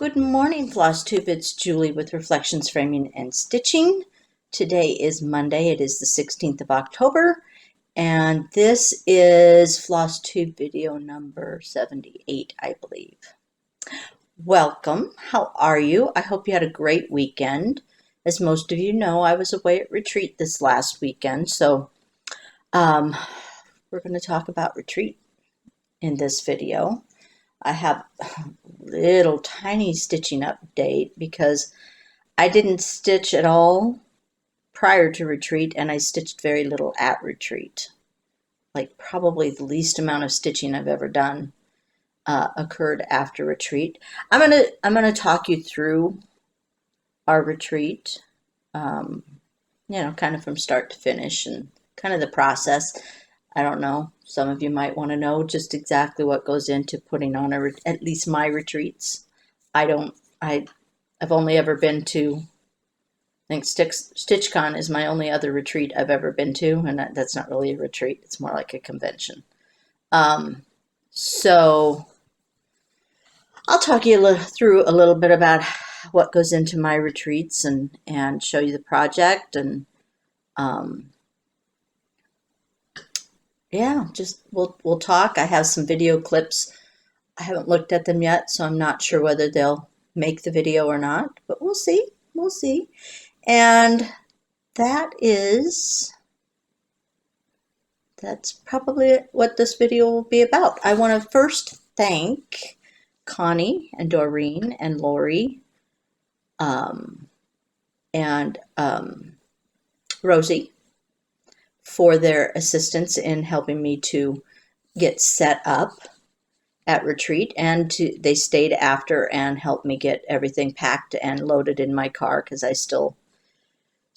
Good morning, Floss Tube. It's Julie with Reflections Framing and Stitching. Today is Monday. It is the 16th of October, and this is Floss Tube video number 78, I believe. Welcome. How are you? I hope you had a great weekend. As most of you know, I was away at retreat this last weekend, so we're going to talk about retreat in this video. I have a little tiny stitching update because I didn't stitch at all prior to retreat, and I stitched very little at retreat. Like probably the least amount of stitching I've ever done occurred after retreat. I'm gonna talk you through our retreat, kind of from start to finish and kind of the process. I don't know. Some of you might want to know just exactly what goes into putting on at least my retreats. I've only ever been to, I think StitchCon is my only other retreat I've ever been to, and that's not really a retreat. It's more like a convention. So I'll talk you through a little bit about what goes into my retreats and show you the project and yeah, just we'll talk. I have some video clips. I haven't looked at them yet, so I'm not sure whether they'll make the video or not, but we'll see. We'll see. And that's probably what this video will be about. I want to first thank Connie and Doreen and Lori and Rosie for their assistance in helping me to get set up at retreat, and they stayed after and helped me get everything packed and loaded in my car because I still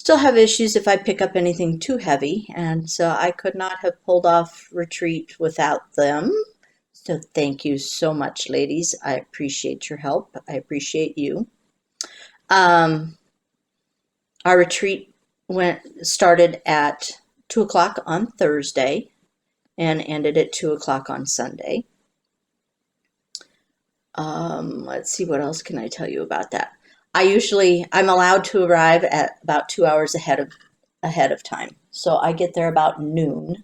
have issues if I pick up anything too heavy, and so I could not have pulled off retreat without them. So thank you so much, ladies. I appreciate your help. I appreciate you. Our retreat started at 2 o'clock on Thursday and ended at 2 o'clock on Sunday. Let's see, what else can I tell you about that? I'm allowed to arrive at about 2 hours ahead of time. So I get there about noon,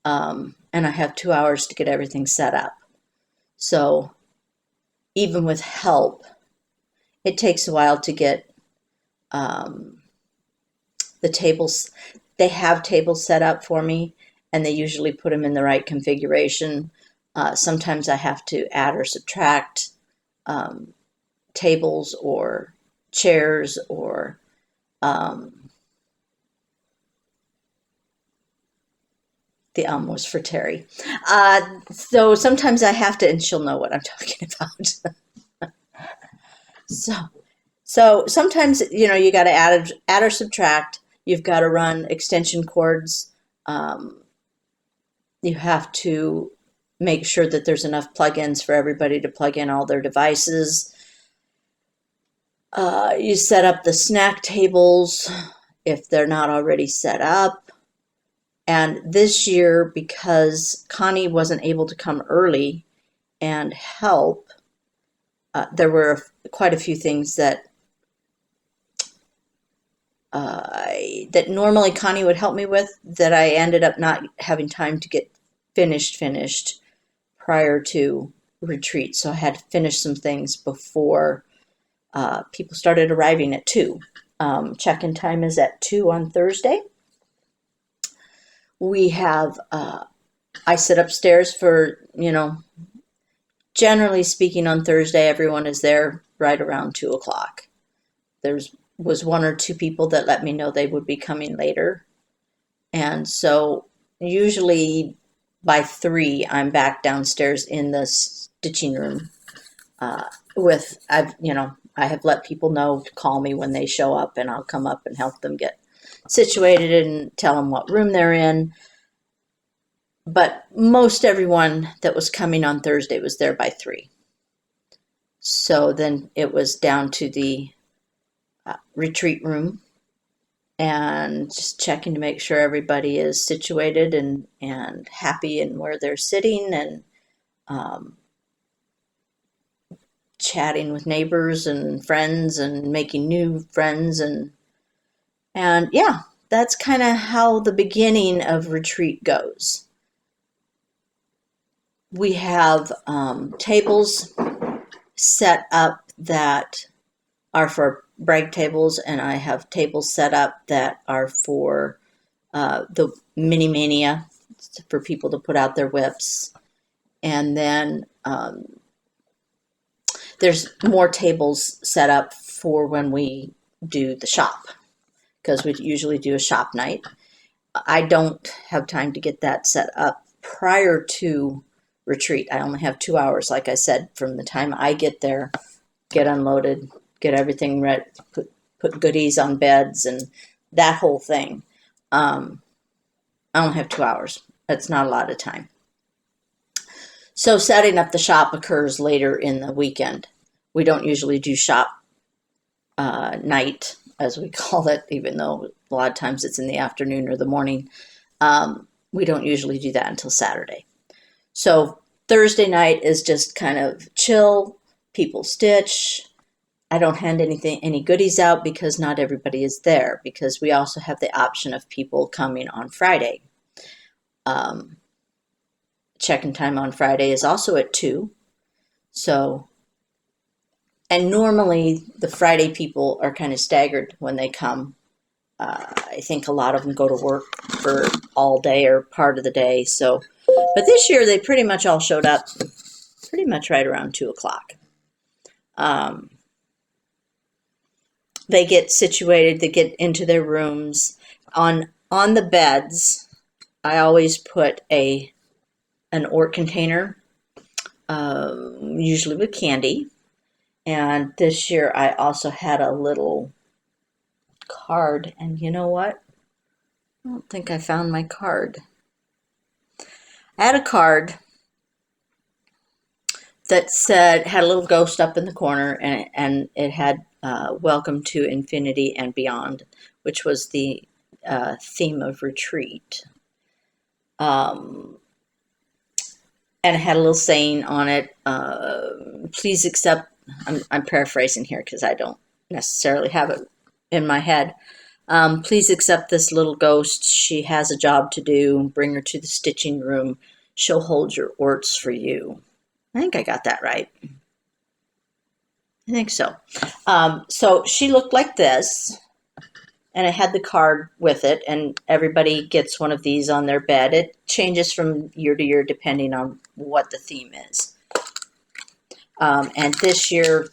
and I have 2 hours to get everything set up. So even with help, it takes a while to get the tables. They have tables set up for me, and they usually put them in the right configuration. Sometimes I have to add or subtract tables or chairs or the was for Terry. So sometimes I have to, and she'll know what I'm talking about. So sometimes, you got to add or subtract. You've got to run extension cords. You have to make sure that there's enough plugins for everybody to plug in all their devices. You set up the snack tables if they're not already set up. And this year, because Connie wasn't able to come early and help, there were quite a few things that normally Connie would help me with that I ended up not having time to get finished prior to retreat. So I had to finish some things before people started arriving at 2. Check-in time is at 2 on Thursday. We have, I sit upstairs for, generally speaking on Thursday, everyone is there right around 2 o'clock. Was 1 or 2 people that let me know they would be coming later. And so usually by 3, I'm back downstairs in the stitching room I have let people know to call me when they show up, and I'll come up and help them get situated and tell them what room they're in. But most everyone that was coming on Thursday was there by 3. So then it was down to the retreat room and just checking to make sure everybody is situated and happy in where they're sitting, and chatting with neighbors and friends and making new friends, and yeah, that's kind of how the beginning of retreat goes. We have tables set up that are for brag tables, and I have tables set up that are for the mini mania, for people to put out their whips. And then there's more tables set up for when we do the shop, because we usually do a shop night. I don't have time to get that set up prior to retreat. I only have 2 hours, like I said, from the time I get there, get unloaded, get everything ready, put goodies on beds and that whole thing. I only have 2 hours. That's not a lot of time. So setting up the shop occurs later in the weekend. We don't usually do shop night, as we call it, even though a lot of times it's in the afternoon or the morning. We don't usually do that until Saturday. So Thursday night is just kind of chill. People stitch. I don't hand any goodies out because not everybody is there, because we also have the option of people coming on Friday. Check-in time on Friday is also at 2. So, and normally the Friday people are kind of staggered when they come. I think a lot of them go to work for all day or part of the day. So, but this year they pretty much all showed up pretty much right around 2 o'clock. They get situated, they get into their rooms. On the beds, I always put an Ort container, usually with candy. And this year I also had a little card, and you know what? I don't think I found my card. I had a card that had a little ghost up in the corner, and it had Welcome to Infinity and Beyond, which was the theme of retreat. And it had a little saying on it, please accept, I'm paraphrasing here because I don't necessarily have it in my head. Please accept this little ghost. She has a job to do. Bring her to the stitching room. She'll hold your orts for you. I think I got that right. I think so. So she looked like this, and it had the card with it, and everybody gets one of these on their bed. It changes from year to year depending on what the theme is. And this year,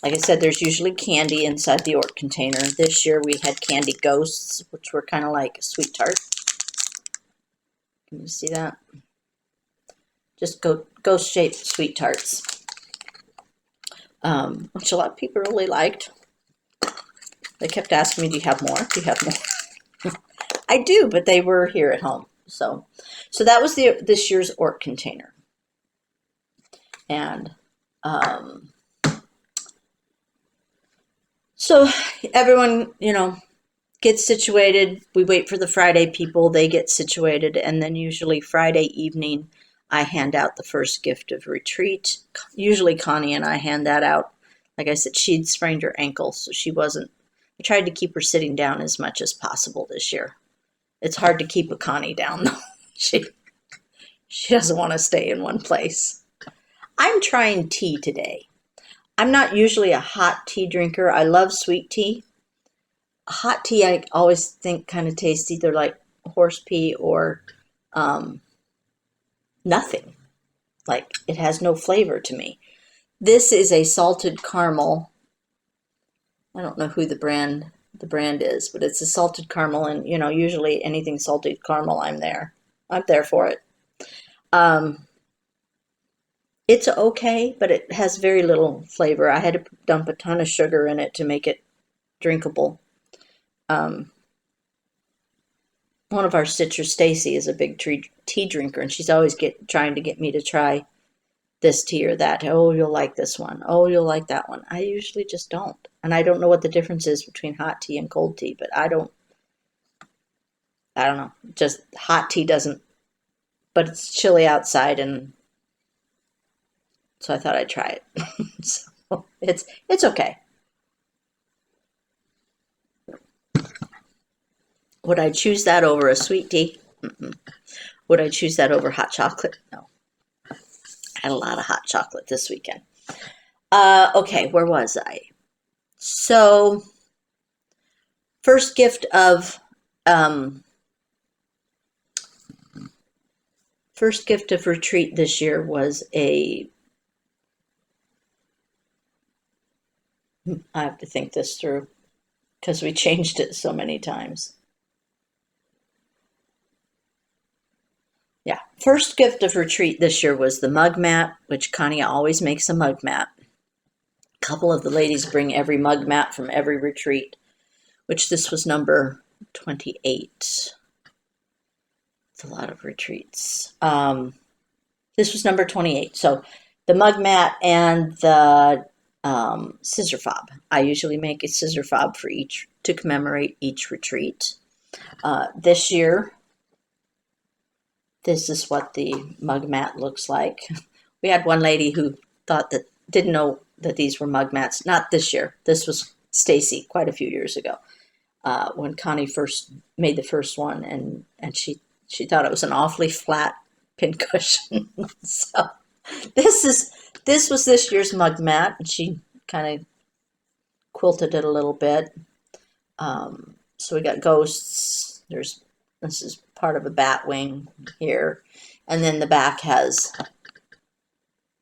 like I said, there's usually candy inside the Ort container. This year we had candy ghosts, which were kind of like a sweet tart. Can you see that? Just ghost-shaped sweet tarts, which a lot of people really liked. They kept asking me, do you have more? Do you have more? I do, but they were here at home. So that was this year's Ort container. And so everyone, gets situated. We wait for the Friday people. They get situated. And then usually Friday evening, I hand out the first gift of retreat. Usually Connie and I hand that out. Like I said, she'd sprained her ankle, so she wasn't. I tried to keep her sitting down as much as possible this year. It's hard to keep a Connie down, though. She doesn't want to stay in one place. I'm trying tea today. I'm not usually a hot tea drinker. I love sweet tea. Hot tea I always think kind of tastes either like horse pea or nothing. Like, it has no flavor to me. This is a salted caramel. I don't know who the brand is, but it's a salted caramel, and usually anything salted caramel, I'm there for it. It's okay, but it has very little flavor. I had to dump a ton of sugar in it to make it drinkable. One of our sisters, Stacy, is a big tea drinker, and she's always trying to get me to try this tea or that. Oh, you'll like this one. Oh, you'll like that one. I usually just don't. And I don't know what the difference is between hot tea and cold tea, but I don't know. Just hot tea doesn't, but it's chilly outside, and so I thought I'd try it. So It's okay. Would I choose that over a sweet tea? Mm-mm. Would I choose that over hot chocolate? No. I had a lot of hot chocolate this weekend. Okay, where was I? So, first gift of um, retreat this year was I have to think this through because we changed it so many times. Yeah, first gift of retreat this year was the mug mat, which Connie always makes a mug mat. A couple of the ladies bring every mug mat from every retreat, which this was number 28. It's a lot of retreats. This was number 28. So the mug mat and the scissor fob. I usually make a scissor fob for each to commemorate each retreat. This year, this is what the mug mat looks like. We had one lady who didn't know that these were mug mats. Not this year. This was Stacy quite a few years ago when Connie first made the first one, and she thought it was an awfully flat pincushion. So this was this year's mug mat, and she kind of quilted it a little bit. So we got ghosts. This is part of a bat wing here, and then the back has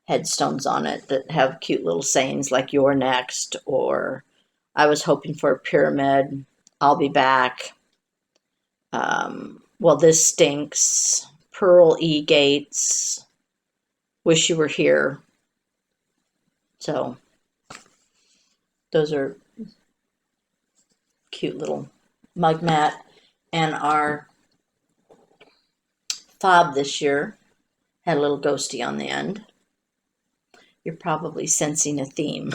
headstones on it that have cute little sayings like "You're next" or "I was hoping for a pyramid," "I'll be back," "Well, this stinks," "Pearl E Gates," "Wish you were here." So those are cute little mug mat. And our fob this year had a little ghosty on the end. You're probably sensing a theme.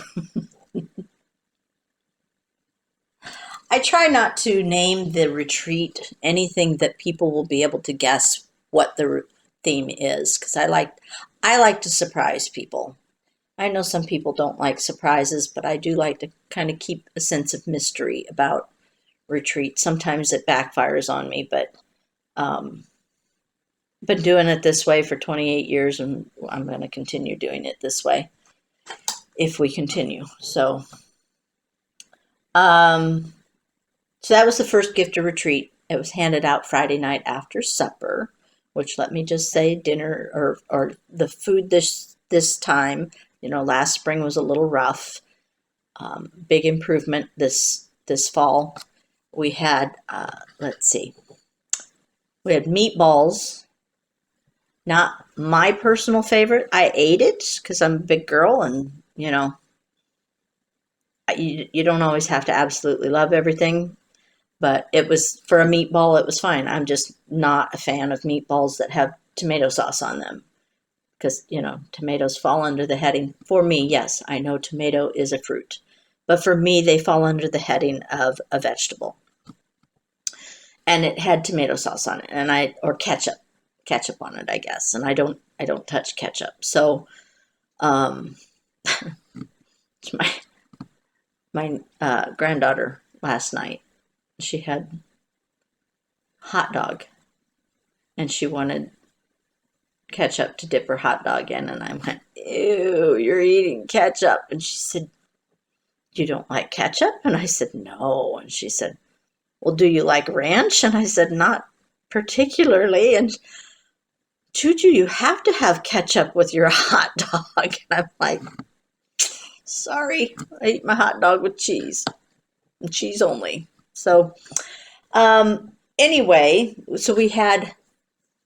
I try not to name the retreat anything that people will be able to guess what the theme is, because I like to surprise people. I know some people don't like surprises, but I do like to kind of keep a sense of mystery about retreat. Sometimes it backfires on me, but been doing it this way for 28 years, and I'm going to continue doing it this way if we continue. So that was the first gift of retreat. It was handed out Friday night after supper, which, let me just say, dinner or the food this time, last spring was a little rough. Big improvement this fall. We had, let's see, we had meatballs. Not my personal favorite. I ate it because I'm a big girl, and you don't always have to absolutely love everything. But it was, for a meatball, it was fine. I'm just not a fan of meatballs that have tomato sauce on them because, tomatoes fall under the heading. For me, yes, I know tomato is a fruit. But for me, they fall under the heading of a vegetable. And it had tomato sauce on it, or ketchup on it, I guess. And I don't touch ketchup. So, my granddaughter last night, she had hot dog, and she wanted ketchup to dip her hot dog in, and I went, "Ew, you're eating ketchup." And she said, "You don't like ketchup?" And I said, "No." And she said, "Well, do you like ranch?" And I said, "Not particularly." And, "Juju, you have to have ketchup with your hot dog." And I'm like, "Sorry, I eat my hot dog with cheese, and cheese only." So, anyway, so we had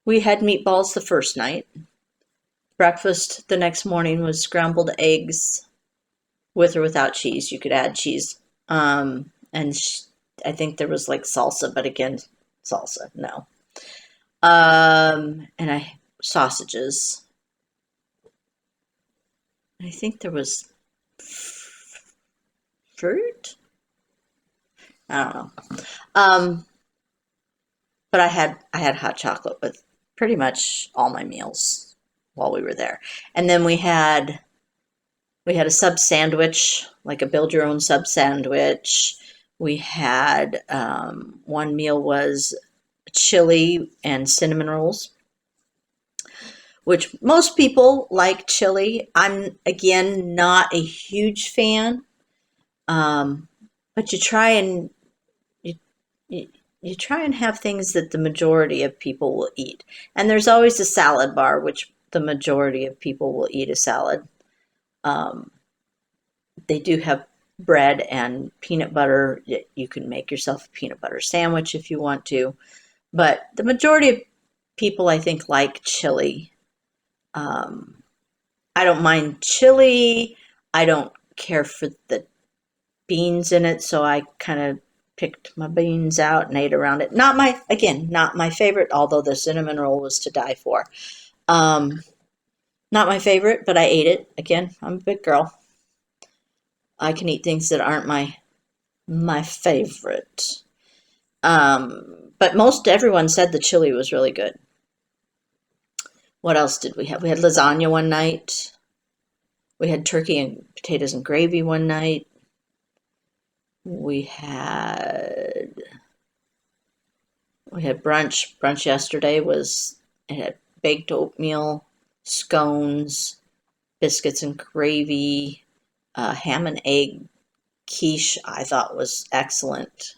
meatballs the first night. Breakfast the next morning was scrambled eggs with or without cheese. You could add cheese. And I think there was like salsa, but again, salsa, no. And sausages. I think there was fruit. I don't know. But I had hot chocolate with pretty much all my meals while we were there. And then we had We had a sub sandwich, like a build your own sub sandwich. We had one meal was chili and cinnamon rolls, which most people like chili. I'm, again, not a huge fan, but you, you, you try and have things that the majority of people will eat. And there's always a salad bar, which the majority of people will eat a salad. Um, they do have bread and peanut butter. You can make yourself a peanut butter sandwich if you want to. But the majority of people, I think, like chili. Um, I don't mind chili. I don't care for the beans in it, so I kind of picked my beans out and ate around it. Not my favorite, although the cinnamon roll was to die for. Um, Not my favorite, but I ate it. Again, I'm a big girl. I can eat things that aren't my favorite. But most everyone said the chili was really good. What else did we have? We had lasagna one night. We had turkey and potatoes and gravy one night. We had brunch. Brunch yesterday it had baked oatmeal, scones, biscuits and gravy, ham and egg quiche. I thought was excellent.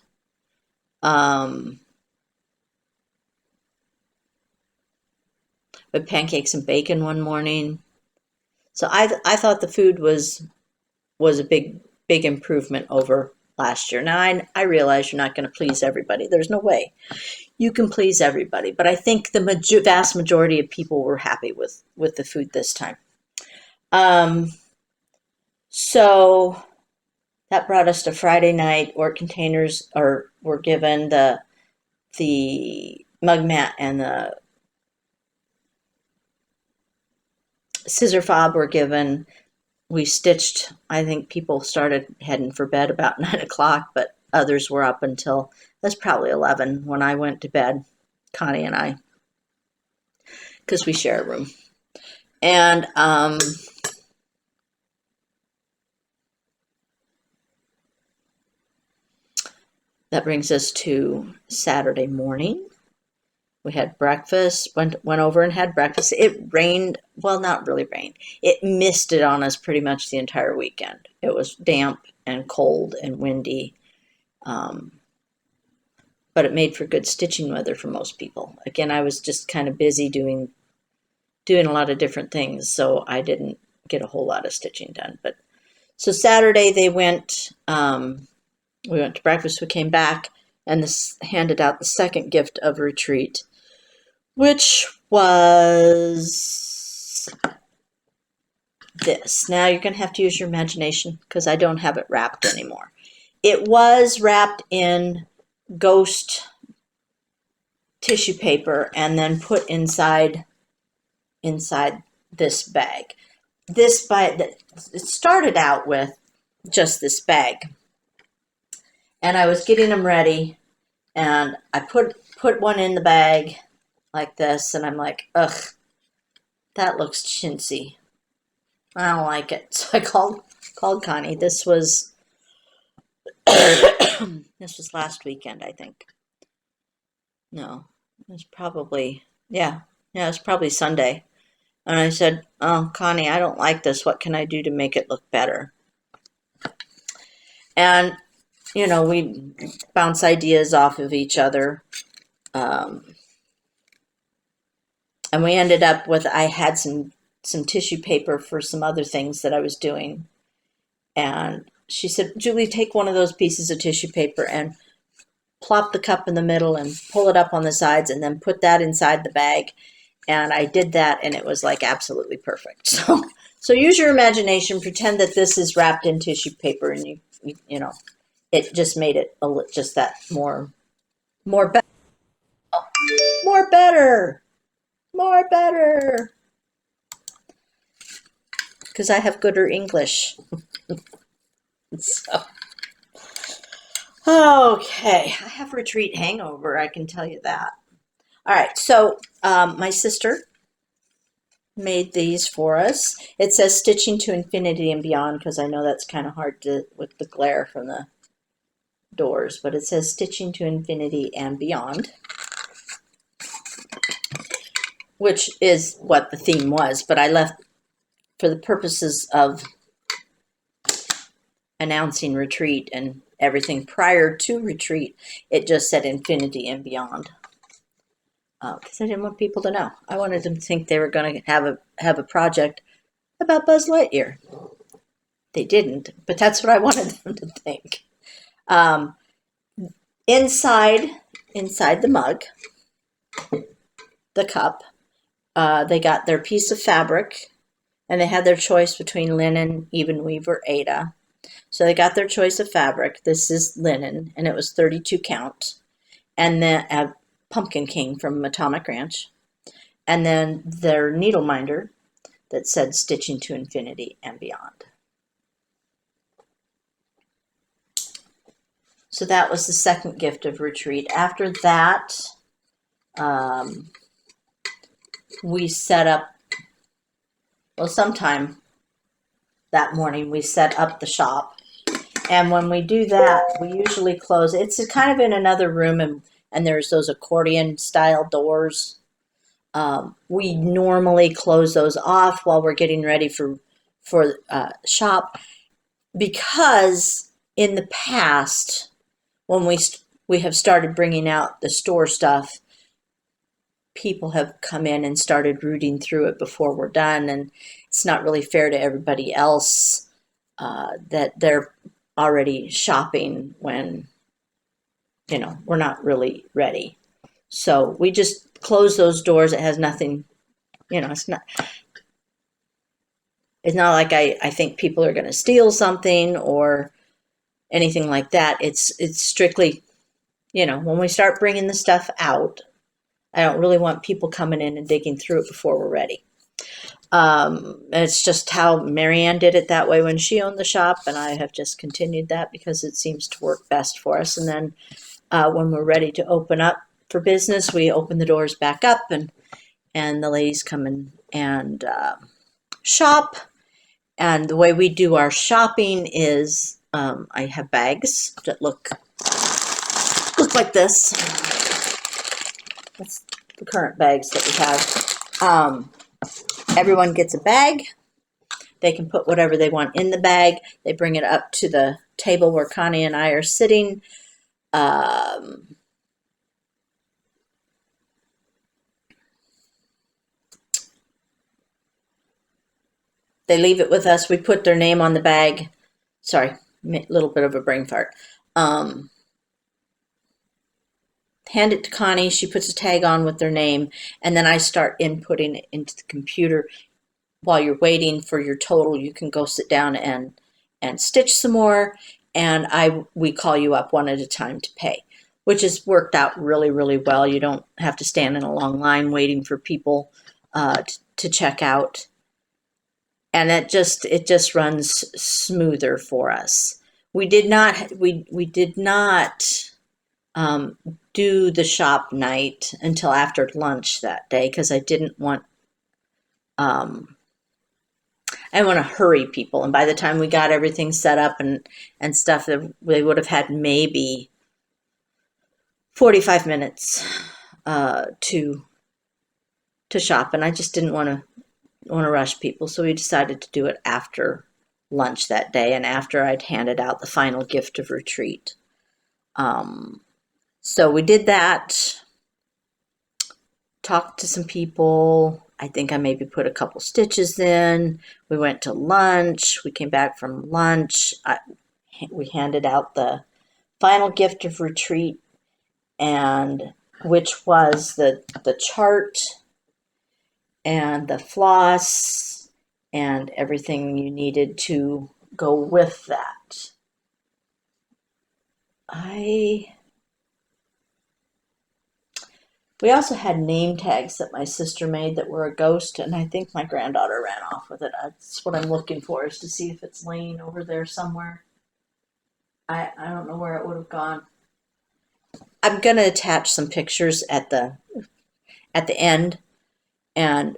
With pancakes and bacon one morning. So I thought the food was a big improvement over last year. Now I realize you're not going to please everybody. There's no way you can please everybody, but I think the vast majority of people were happy with the food this time. So that brought us to Friday night, where containers were given, the mug mat and the scissor fob were given. We stitched. I think people started heading for bed about 9 o'clock, but others were up until, that's probably 11 when I went to bed, Connie and I, because we share a room. And that brings us to Saturday morning. We had breakfast, went over and had breakfast. It rained, well, not really rained. It misted on us pretty much the entire weekend. It was damp and cold and windy. But it made for good stitching weather for most people. Again, I was just kind of busy doing a lot of different things, so I didn't get a whole lot of stitching done. But so Saturday we went to breakfast, we came back, and handed out the second gift of retreat, which was this. Now you're going to have to use your imagination because I don't have it wrapped anymore. It was wrapped in ghost tissue paper and then put inside this bag. It started out with just this bag, and I was getting them ready, and I put one in the bag like this, and I'm like, ugh, that looks chintzy. I don't like it. So I called Connie. This was this was last weekend, I think. No, it was probably, yeah, it was probably Sunday. And I said, oh, Connie, I don't like this. What can I do to make it look better? And, we bounce ideas off of each other. And we ended up with, I had some tissue paper for some other things that I was doing. And she said, Julie, take one of those pieces of tissue paper and plop the cup in the middle and pull it up on the sides and then put that inside the bag. And I did that, and it was like absolutely perfect. So use your imagination, pretend that this is wrapped in tissue paper, and it just made it just that more better, more better, because I have gooder English. So, okay, I have retreat hangover, I can tell you that. All right, so my sister made these for us. It says Stitching to Infinity and Beyond because I know that's kind of hard to with the glare from the doors, but it says Stitching to Infinity and Beyond, which is what the theme was, but I left for the purposes of announcing retreat and everything prior to retreat, it just said Infinity and Beyond. Because I didn't want people to know. I wanted them to think they were going to have a project about Buzz Lightyear. They didn't, but that's what I wanted them to think. Inside the mug, the cup, they got their piece of fabric, and they had their choice between linen, even weave, or Aida. So they got their choice of fabric. This is linen, and it was 32 count. And then a Pumpkin King from Atomic Ranch. And then their needle minder that said Stitching to Infinity and Beyond. So that was the second gift of retreat. After that, we set up, well, sometime that morning we set up the shop. And when we do that, we usually close. It's kind of in another room, and there's those accordion style doors. We normally close those off while we're getting ready for shop, because in the past, when we have started bringing out the store stuff, people have come in and started rooting through it before we're done, and it's not really fair to everybody else that they're already shopping when, you know, we're not really ready. So we just close those doors. It has nothing, you know, it's not like I think people are going to steal something or anything like that. It's strictly, you know, when we start bringing the stuff out, I don't really want people coming in and digging through it before we're ready. It's just how Marianne did it that way when she owned the shop, and I have just continued that because it seems to work best for us. And then when we're ready to open up for business, we open the doors back up, and the ladies come in and shop. And the way we do our shopping is I have bags that look like this. That's the current bags that we have. Everyone gets a bag. They can put whatever they want in the bag. They bring it up to the table where Connie and I are sitting. They leave it with us. We put their name on the bag. Sorry, a little bit of a brain fart. Hand it to Connie. She puts a tag on with their name, and then I start inputting it into the computer. While you're waiting for your total, you can go sit down and stitch some more, and we call you up one at a time to pay, which has worked out really, really well. You don't have to stand in a long line waiting for people to check out, and it just runs smoother for us. We did not do the shop night until after lunch that day because I didn't want to hurry people, and by the time we got everything set up and stuff, they would have had maybe 45 minutes to shop, and I just didn't want to rush people, so we decided to do it after lunch that day and after I'd handed out the final gift of retreat. So we did that, talked to some people. I think I maybe put a couple stitches in. We went to lunch. We came back from lunch. We handed out the final gift of retreat, and which was the chart and the floss and everything you needed to go with that. We also had name tags that my sister made that were a ghost, and I think my granddaughter ran off with it. That's what I'm looking for, is to see if it's laying over there somewhere. I don't know where it would have gone. I'm going to attach some pictures at the end, and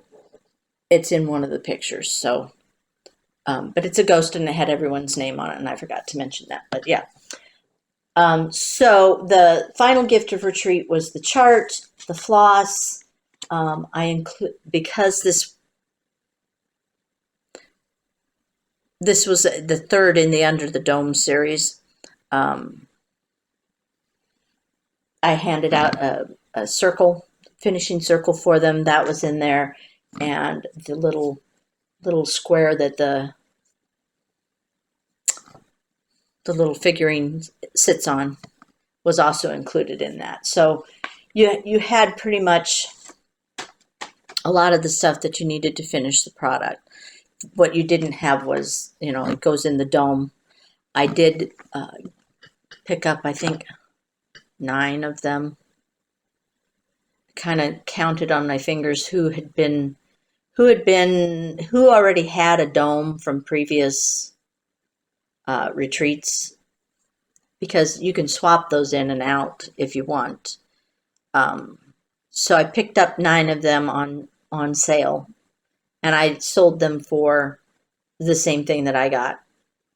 it's in one of the pictures. So, but it's a ghost and it had everyone's name on it, and I forgot to mention that. But yeah. So the final gift of retreat was the chart, the floss. I include, because this was the third in the Under the Dome series. I handed out a circle, finishing circle for them. That was in there, and the little square that the little figurine sits on was also included in that. So you had pretty much a lot of the stuff that you needed to finish the product. What you didn't have was, it goes in the dome. I did pick up, I think, 9 of them. Kind of counted on my fingers who already had a dome from previous retreats, because you can swap those in and out if you want. So I picked up 9 of them on sale, and I sold them for the same thing that I got,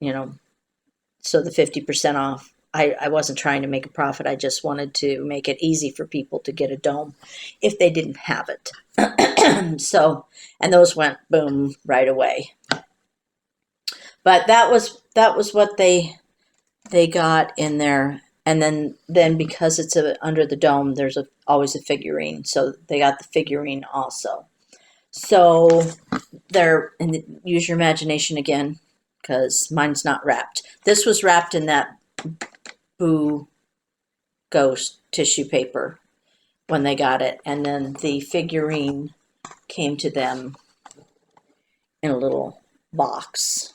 so the 50% off. I wasn't trying to make a profit. I just wanted to make it easy for people to get a dome if they didn't have it. So, and those went boom right away. But that was what they got in there. And then because it's under the dome, there's always a figurine. So they got the figurine also. So use your imagination again, because mine's not wrapped. This was wrapped in that Boo Ghost tissue paper when they got it. And then the figurine came to them in a little box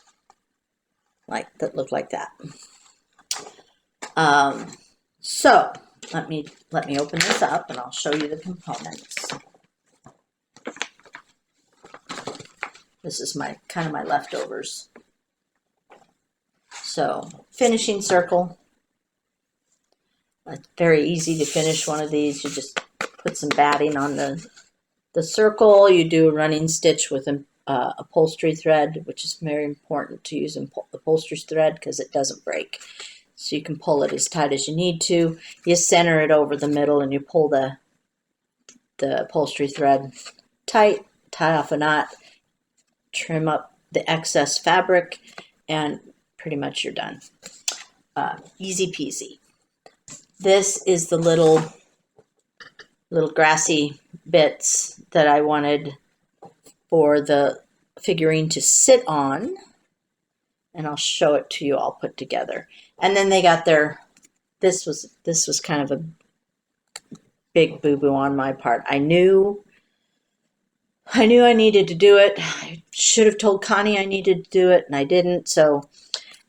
that looked like that. So let me open this up and I'll show you the components. This is my leftovers. So finishing circle. It's very easy to finish one of these. You just put some batting on the circle. You do a running stitch with an upholstery thread, which is very important to use upholstery thread because it doesn't break. So you can pull it as tight as you need to. You center it over the middle and you pull the upholstery thread tight, tie off a knot, trim up the excess fabric, and pretty much you're done. Easy peasy. This is the little grassy bits that I wanted for the figurine to sit on, and I'll show it to you all put together. And then they got this was kind of a big boo-boo on my part. I knew I needed to do it. I should have told Connie I needed to do it, and I didn't. So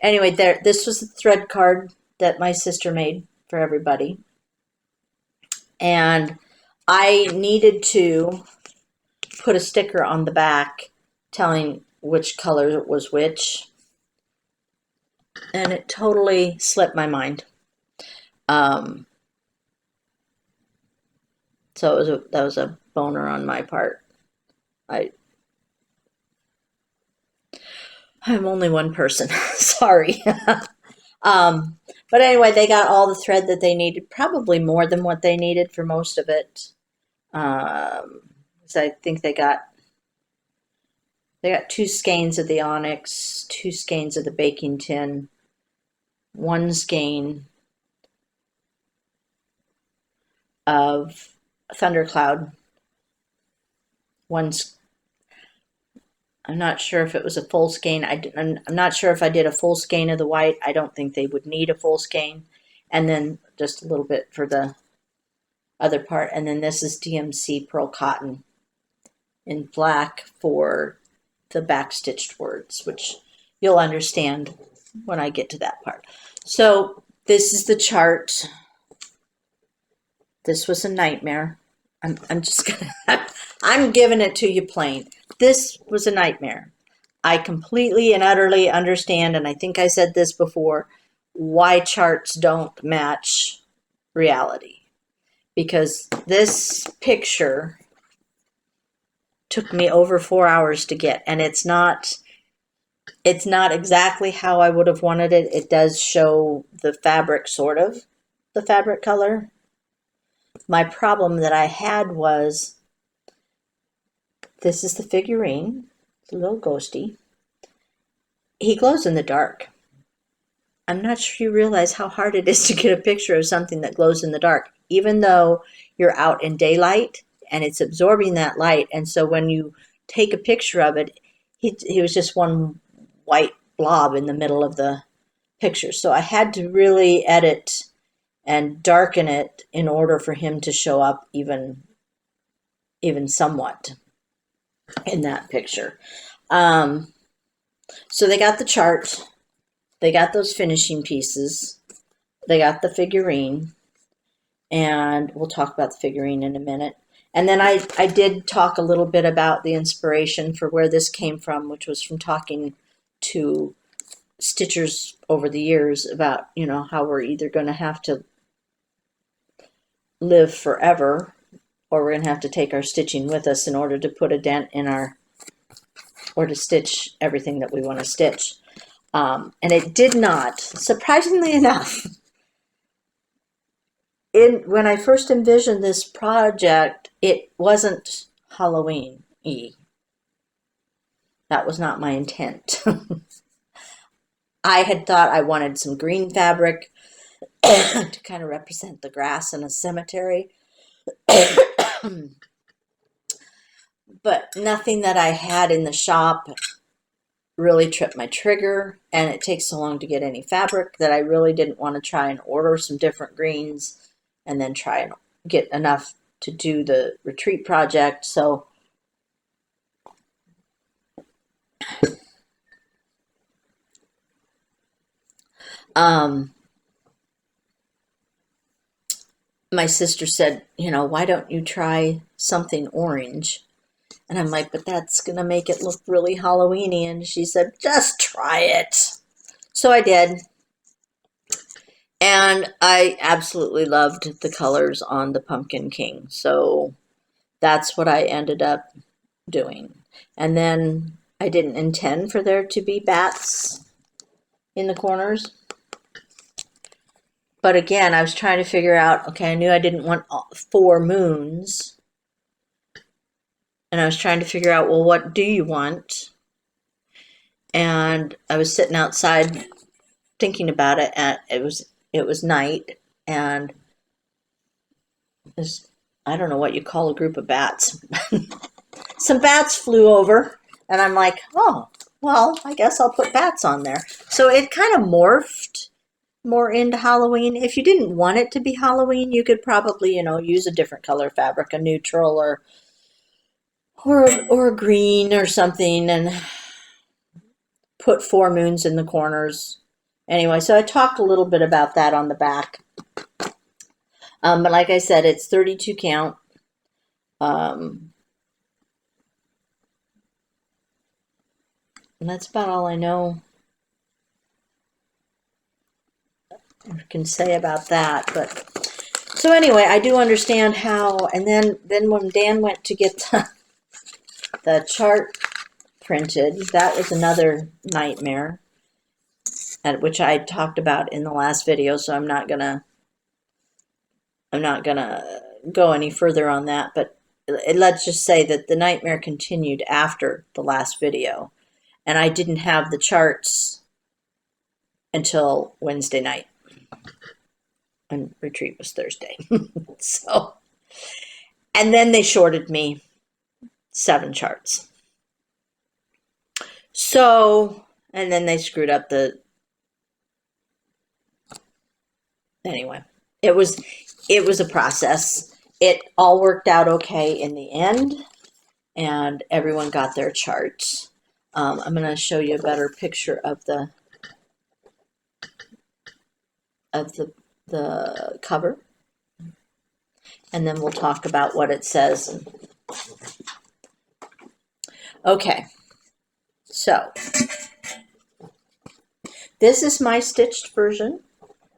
anyway, this was the thread card that my sister made for everybody. And I needed to put a sticker on the back telling which color was which. And it totally slipped my mind. So that was a boner on my part. I'm only one person. Sorry. But anyway, they got all the thread that they needed, probably more than what they needed for most of it. So I think they got 2 skeins of the onyx, 2 skeins of the baking tin, 1 skein of thundercloud. I'm not sure if it was a full skein. I'm not sure if I did a full skein of the white. I don't think they would need a full skein. And then just a little bit for the other part. And then this is DMC Pearl Cotton in black for the backstitched words, which you'll understand when I get to that part. So this is the chart. This was a nightmare. I'm giving it to you plain. This was a nightmare. I completely and utterly understand, and I think I said this before, why charts don't match reality. Because this picture took me over 4 hours to get, and it's not exactly how I would have wanted it. It does show the fabric, sort of, the fabric color. My problem that I had was, this is the figurine. It's a little ghosty. He glows in the dark. I'm not sure you realize how hard it is to get a picture of something that glows in the dark, even though you're out in daylight and it's absorbing that light. And so when you take a picture of it, he was just one white blob in the middle of the picture. So I had to really edit and darken it in order for him to show up even somewhat in that picture. So they got the chart, they got those finishing pieces, they got the figurine, and we'll talk about the figurine in a minute. And then I did talk a little bit about the inspiration for where this came from, which was from talking to stitchers over the years about, you know, how we're either going to have to live forever, or we're going to have to take our stitching with us in order to put a dent in our, or to stitch everything that we want to stitch. And it did not, surprisingly enough. When I first envisioned this project, it wasn't Halloween-y. That was not my intent. I had thought I wanted some green fabric to kind of represent the grass in a cemetery. But nothing that I had in the shop really tripped my trigger, and it takes so long to get any fabric that I really didn't want to try and order some different greens and then try and get enough to do the retreat project. So my sister said, you know, why don't you try something orange? And I'm like, but that's going to make it look really Halloween-y. And she said, just try it. So I did. And I absolutely loved the colors on the Pumpkin King. So that's what I ended up doing. And then I didn't intend for there to be bats in the corners. But again, I was trying to figure out, okay, I knew I didn't want 4 moons. And I was trying to figure out, well, what do you want? And I was sitting outside thinking about it, and it was night, and I don't know what you call a group of bats. Some bats flew over, and I'm like, oh, well, I guess I'll put bats on there. So it kind of morphed more into Halloween. If you didn't want it to be Halloween, you could probably, you know, use a different color fabric, a neutral or a green or something, and put 4 moons in the corners. Anyway, so I talked a little bit about that on the back. But like I said, it's 32 count. And that's about all I know or can say about that. But so anyway, I do understand how. And then when Dan went to get the chart printed, that was another nightmare, which I talked about in the last video. So I'm not gonna go any further on that. But let's just say that the nightmare continued after the last video, and I didn't have the charts until Wednesday night, and retreat was Thursday. So, and then they shorted me 7 charts. So, and then they screwed up anyway, it was a process. It all worked out okay in the end, and everyone got their charts. I'm going to show you a better picture of the cover, and then we'll talk about what it says. Okay, so this is my stitched version.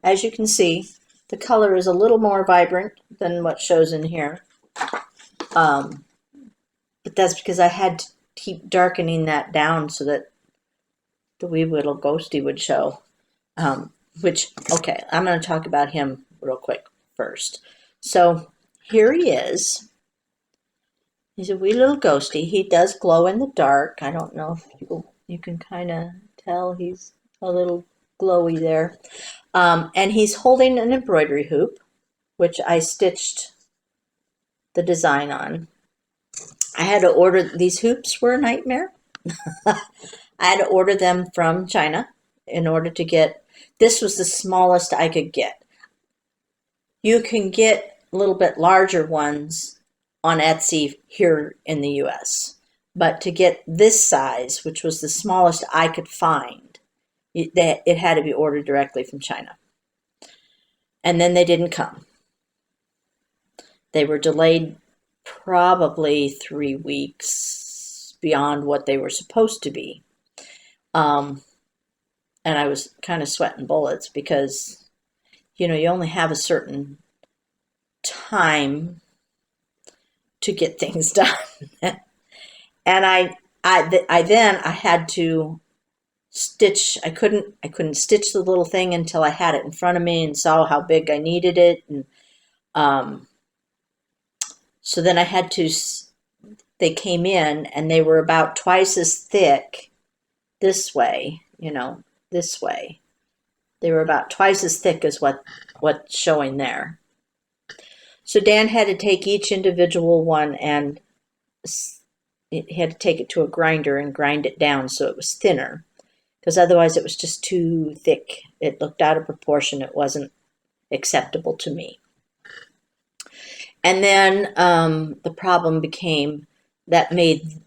As you can see, the color is a little more vibrant than what shows in here. but that's because I had to keep darkening that down so that the wee little ghosty would show. Okay, I'm going to talk about him real quick first. So here he is. He's a wee little ghosty. He does glow in the dark. I don't know if you can kind of tell he's a little glowy there. And he's holding an embroidery hoop, which I stitched the design on. I had to order, these hoops were a nightmare. I had to order them from China in order to get, this was the smallest I could get. You can get a little bit larger ones on Etsy here in the US. But to get this size, which was the smallest I could find, it had to be ordered directly from China. And then they didn't come. They were delayed probably 3 weeks beyond what they were supposed to be. And I was kind of sweating bullets because, you only have a certain time to get things done. And I had to stitch. I couldn't stitch the little thing until I had it in front of me and saw how big I needed it. And so then I had to, they came in and they were about twice as thick this way, this way. They were about twice as thick as what's showing there. So Dan had to take each individual one and he had to take it to a grinder and grind it down so it was thinner, because otherwise it was just too thick. It looked out of proportion. It wasn't acceptable to me. And then the problem became that made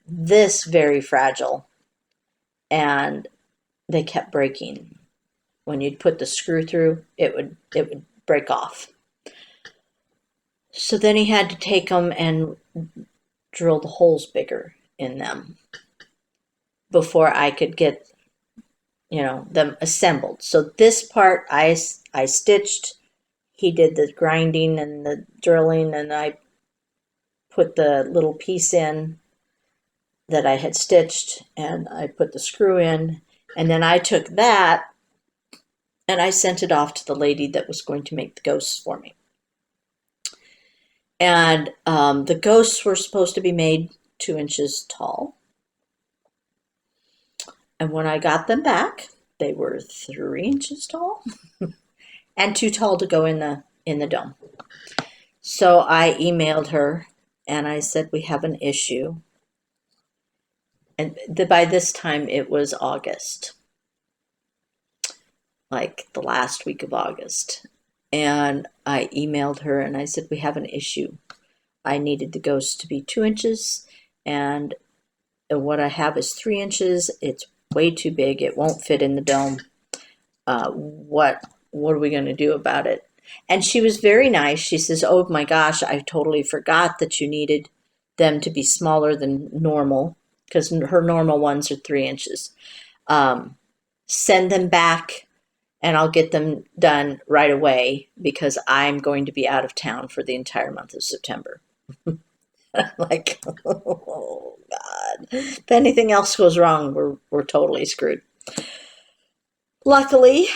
this very fragile, and they kept breaking. When you'd put the screw through, it would break off. So then he had to take them and drill the holes bigger in them before I could get, them assembled. So this part I stitched. He did the grinding and the drilling, and I put the little piece in that I had stitched, and I put the screw in, and then I took that and I sent it off to the lady that was going to make the ghosts for me. And the ghosts were supposed to be made 2 inches tall. And when I got them back, they were 3 inches tall and too tall to go in the dome. So I emailed her and I said, we have an issue. And by this time it was August, like the last week of August. And I emailed her and I said, we have an issue. I needed the ghost to be 2 inches, and what I have is 3 inches. It's way too big. It won't fit in the dome. What are we going to do about it? And she was very nice. She says, oh my gosh, I totally forgot that you needed them to be smaller than normal, because her normal ones are 3 inches. Send them back and I'll get them done right away, because I'm going to be out of town for the entire month of September. I'm like, oh God, if anything else goes wrong, we're totally screwed. Luckily,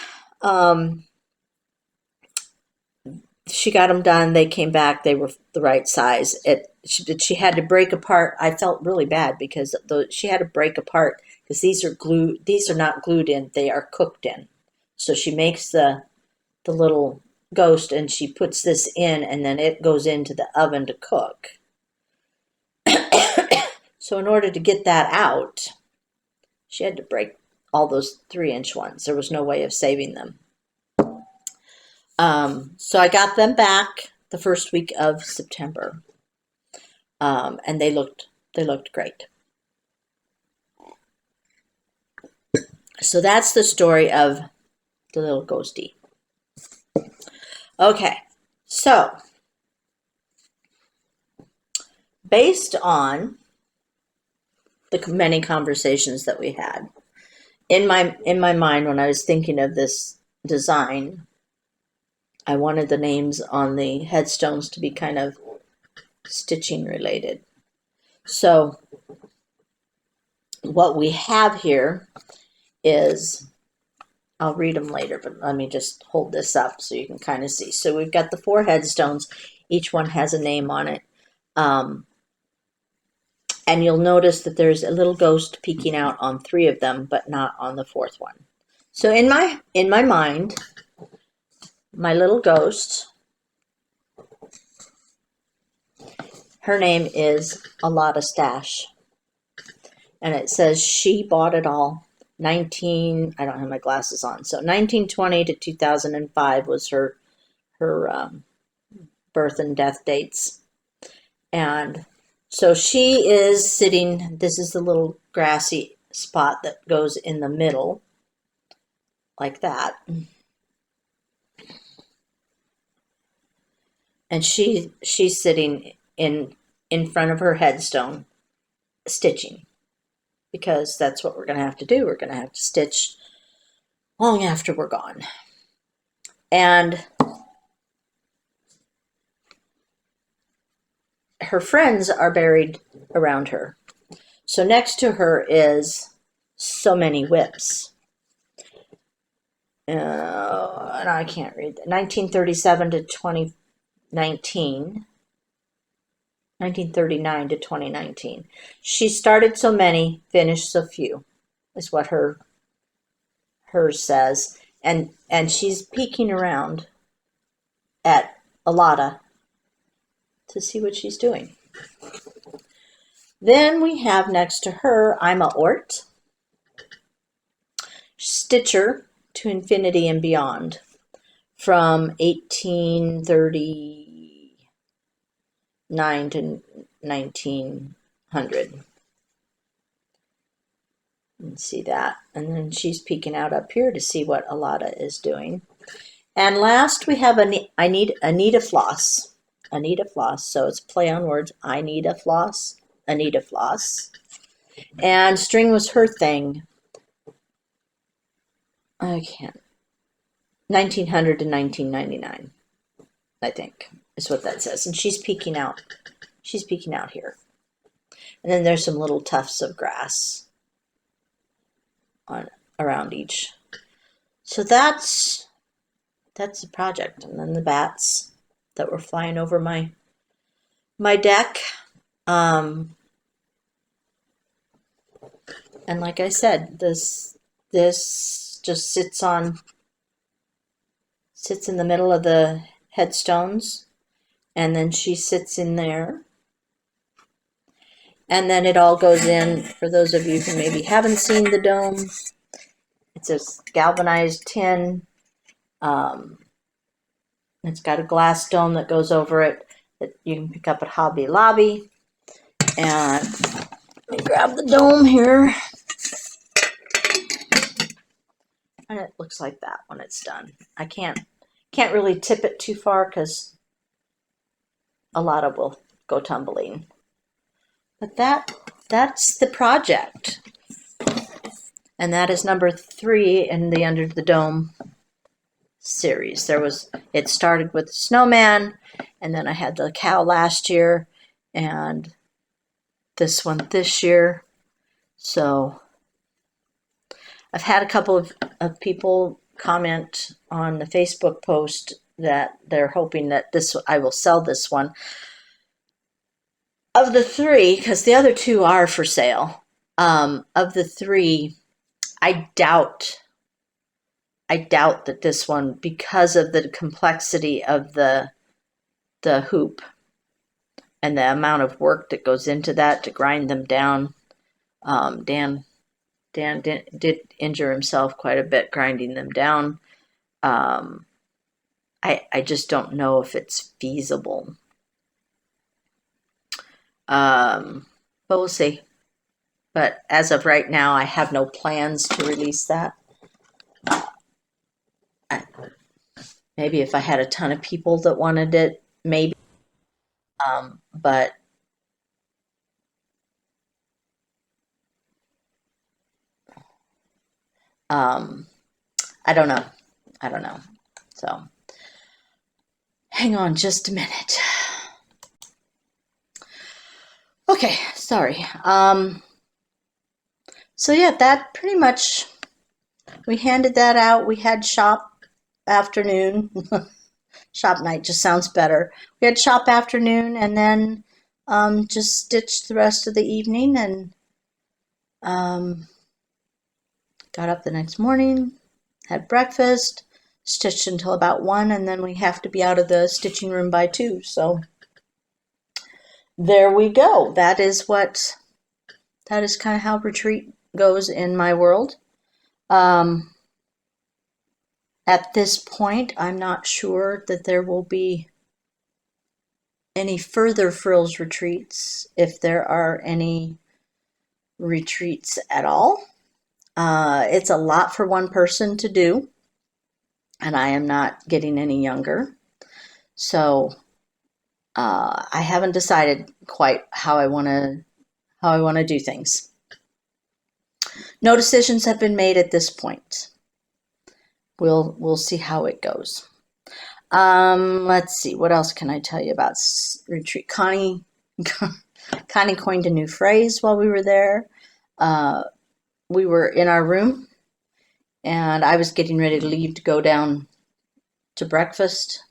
she got them done. They came back. They were the right size. She had to break apart. I felt really bad because she had to break apart, because these are glued. These are not glued in. They are cooked in. So she makes the little ghost and she puts this in, and then it goes into the oven to cook. So in order to get that out, she had to break all those 3-inch ones. There was no way of saving them. So I got them back the first week of September, and they looked great. So that's the story of the little ghosty. Okay, so based on the many conversations that we had, in my mind when I was thinking of this design, I wanted the names on the headstones to be kind of stitching related. So what we have here is, I'll read them later, but let me just hold this up so you can kind of see. So we've got the 4 headstones. Each one has a name on it. And you'll notice that there's a little ghost peeking out on 3 of them, but not on the 4th one. So in my mind, my little ghost, her name is Alada Stash. And it says she bought it all. I don't have my glasses on. So 1920 to 2005 was her birth and death dates. And so she is sitting, this is the little grassy spot that goes in the middle, like that. And she's sitting in front of her headstone, stitching, because that's what we're going to have to do. We're going to have to stitch long after we're gone. And her friends are buried around her. So next to her is so many whips. And I can't read that. 1937 to 2019. 1939 to 2019. She started so many, finished so few, is what hers says. And she's peeking around at Alada to see what she's doing. Then we have next to her, I'm a Ort, Stitcher to Infinity and Beyond, from 1839 to 1900. And see that. And then she's peeking out up here to see what Alada is doing. And last we have Anita Floss. Anita Floss. So it's play on words. I need a floss. Anita Floss. And string was her thing. I can't. 1900 to 1999, I think, is what that says. And she's peeking out. She's peeking out here. And then there's some little tufts of grass around each. So that's the project. And then the bats that were flying over my deck. And like I said, this just sits in the middle of the headstones, and then she sits in there. And then it all goes in, for those of you who maybe haven't seen the dome, it's a galvanized tin. It's got a glass dome that goes over it that you can pick up at Hobby Lobby. And let me grab the dome here. And it looks like that when it's done. I can't really tip it too far because a lot of will go tumbling. But that's the project. And that is number 3 in the Under the Dome series. It started with the snowman, and then I had the cow last year, and this one this year. So I've had a couple of people comment on the Facebook post that they're hoping that I will sell this one. Of the 3, because the other 2 are for sale, of the 3, I doubt that this one, because of the complexity of the hoop and the amount of work that goes into that to grind them down. Dan did injure himself quite a bit grinding them down. I just don't know if it's feasible. But we'll see. But as of right now, I have no plans to release that. Maybe if I had a ton of people that wanted it, maybe. But I don't know. So hang on just a minute. Okay, so Sorry. So yeah, that pretty much, we handed that out. We had shop afternoon. Shop night just sounds better. We had shop afternoon and then just stitched the rest of the evening and um, got up the next morning, had breakfast, stitched until about 1, and then we have to be out of the stitching room by 2. So there we go. That is kind of how retreat goes in my world. At this point, I'm not sure that there will be any further frills retreats, if there are any retreats at all. It's a lot for one person to do, and I am not getting any younger. So I haven't decided quite how I want to do things. No decisions have been made at this point. We'll see how it goes. Let's see, what else can I tell you about retreat? Connie coined a new phrase while we were there. We were in our room, and I was getting ready to leave to go down to breakfast.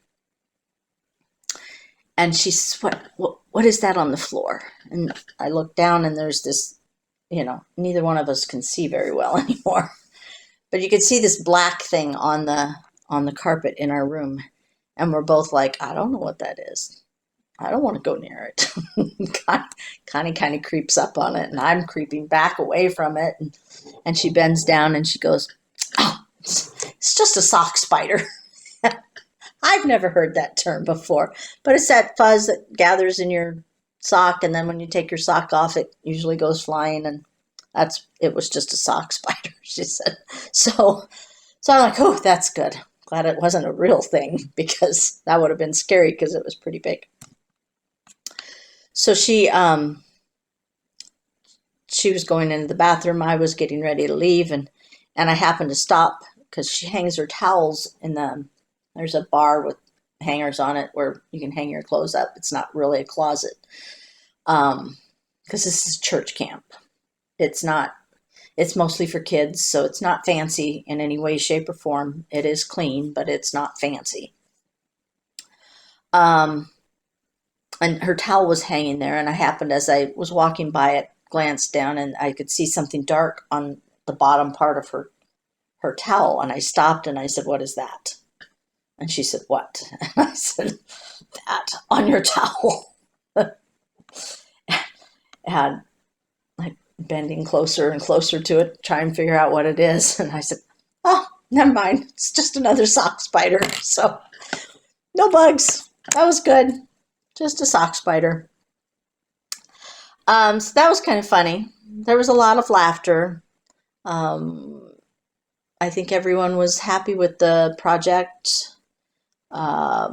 And she says, what is that on the floor? And I look down, and there's this, neither one of us can see very well anymore. But you could see this black thing on the carpet in our room. And we're both like, I don't know what that is. I don't want to go near it. Connie kind of creeps up on it, and I'm creeping back away from it. And she bends down and she goes, oh, it's just a sock spider. I've never heard that term before, but it's that fuzz that gathers in your sock, and then when you take your sock off, it usually goes flying, and it was just a sock spider, she said. So I'm like, oh, that's good. Glad it wasn't a real thing, because that would have been scary because it was pretty big. So she was going into the bathroom. I was getting ready to leave, and I happened to stop because she hangs her towels there's a bar with hangers on it where you can hang your clothes up. It's not really a closet because this is church camp. It's mostly for kids, so it's not fancy in any way, shape, or form. It is clean, but it's not fancy. And her towel was hanging there, and I happened, as I was walking by it, glanced down, and I could see something dark on the bottom part of her towel, and I stopped and I said, what is that? And she said, what? And I said, that on your towel. And like bending closer and closer to it, trying to figure out what it is. And I said, oh, never mind. It's just another sock spider. So no bugs. That was good. Just a sock spider. So that was kind of funny. There was a lot of laughter. I think everyone was happy with the project. I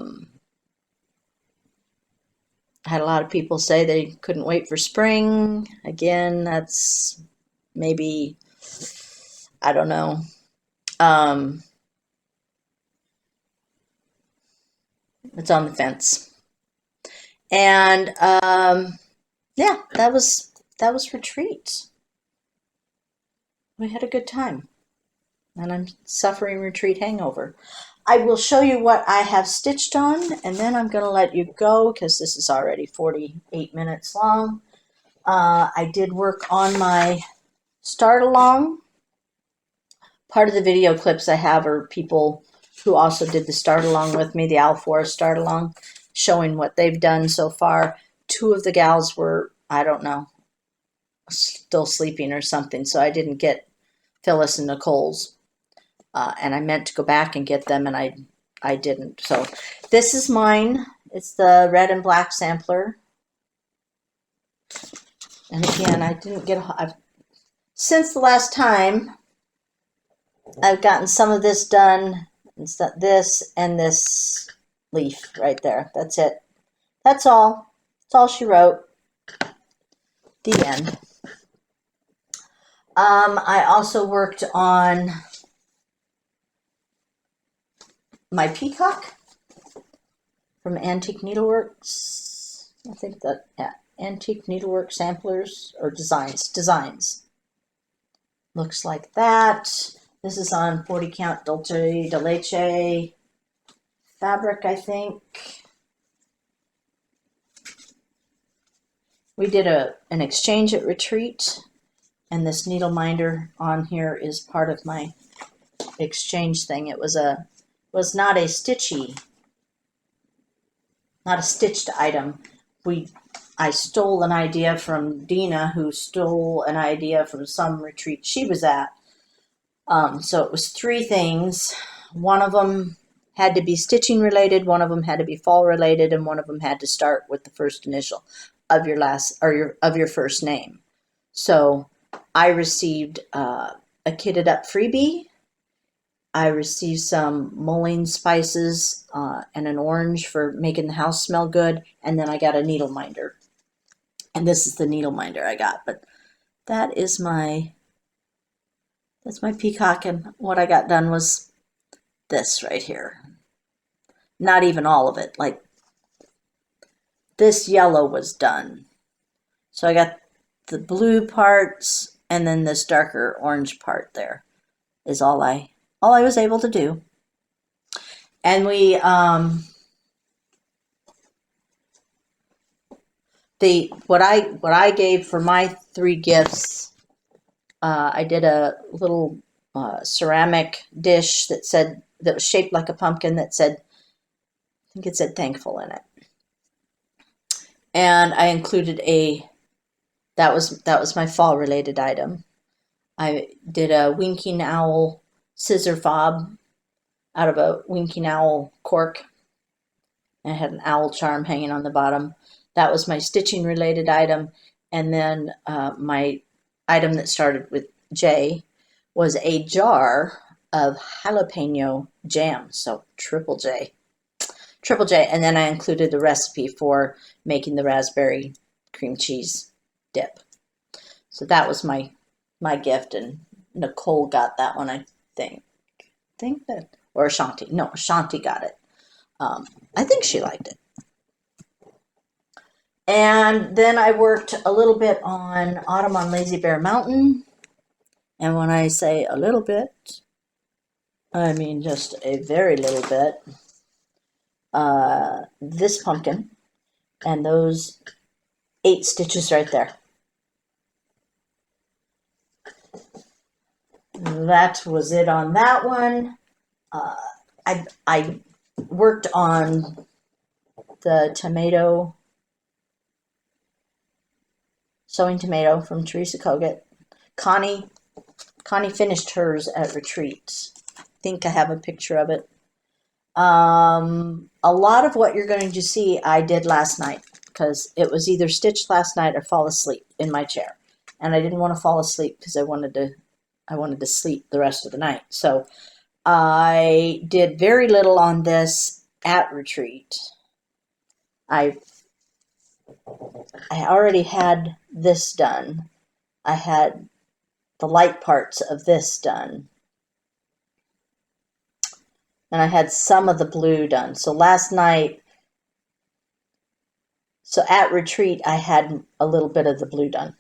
had a lot of people say they couldn't wait for spring. Again, that's maybe, I don't know. It's on the fence. And yeah, that was retreat. We had a good time, and I'm suffering retreat hangover. I will show you what I have stitched on, and then I'm going to let you go because this is already 48 minutes long. I did work on my start along. Part of the video clips I have are people who also did the start along with me, the Owl Forest start along, showing what they've done so far. 2 of the gals were, I don't know, still sleeping or something, so I didn't get Phyllis and Nicole's. And I meant to go back and get them, and I didn't. So this is mine. It's the red and black sampler. And again, I didn't get, since the last time, I've gotten some of this done. It's this and this leaf right there. That's it. That's all. That's all she wrote. The end. I also worked on my peacock from Antique Needleworks. I think that, yeah, Antique Needlework Samplers or Designs. Looks like that. This is on 40 count Dulce de Leche fabric, I think. We did an exchange at retreat, and this needle minder on here is part of my exchange thing. It was not a stitched item. I stole an idea from Dina, who stole an idea from some retreat she was at. So it was 3 things. One of them had to be stitching related, one of them had to be fall related, and one of them had to start with the first initial of your first name. So I received a kitted up freebie. I received some mullein spices and an orange for making the house smell good, and then I got a needle minder. And this is the needle minder I got, but that's my peacock, and what I got done was this right here. Not even all of it, like this yellow was done. So I got the blue parts, and then this darker orange part there is all I was able to do. And we what I gave for my 3 gifts, I did a little ceramic dish that was shaped like a pumpkin that said, I think it said thankful in it. And I included that was my fall related item. I did a winking owl scissor fob out of a winking owl cork, and it had an owl charm hanging on the bottom. That was my stitching related item. And then my item that started with J was a jar of jalapeno jam, so triple J. And then I included the recipe for making the raspberry cream cheese dip. So that was my gift, and Nicole got that one, I think that, or Ashanti. No, Ashanti got it. I think she liked it. And then I worked a little bit on Autumn on Lazy Bear Mountain. And when I say a little bit, I mean just a very little bit. This pumpkin and those 8 stitches right there. That was it on that one. I worked on the sewing tomato from Teresa Kogut. Connie finished hers at retreat. I think I have a picture of it. A lot of what you're going to see I did last night, because it was either stitch last night or fall asleep in my chair, and I didn't want to fall asleep because I wanted to sleep the rest of the night. So I did very little on this at retreat. I already had this done. I had the light parts of this done. And I had some of the blue done. So last night, at retreat, I had a little bit of the blue done,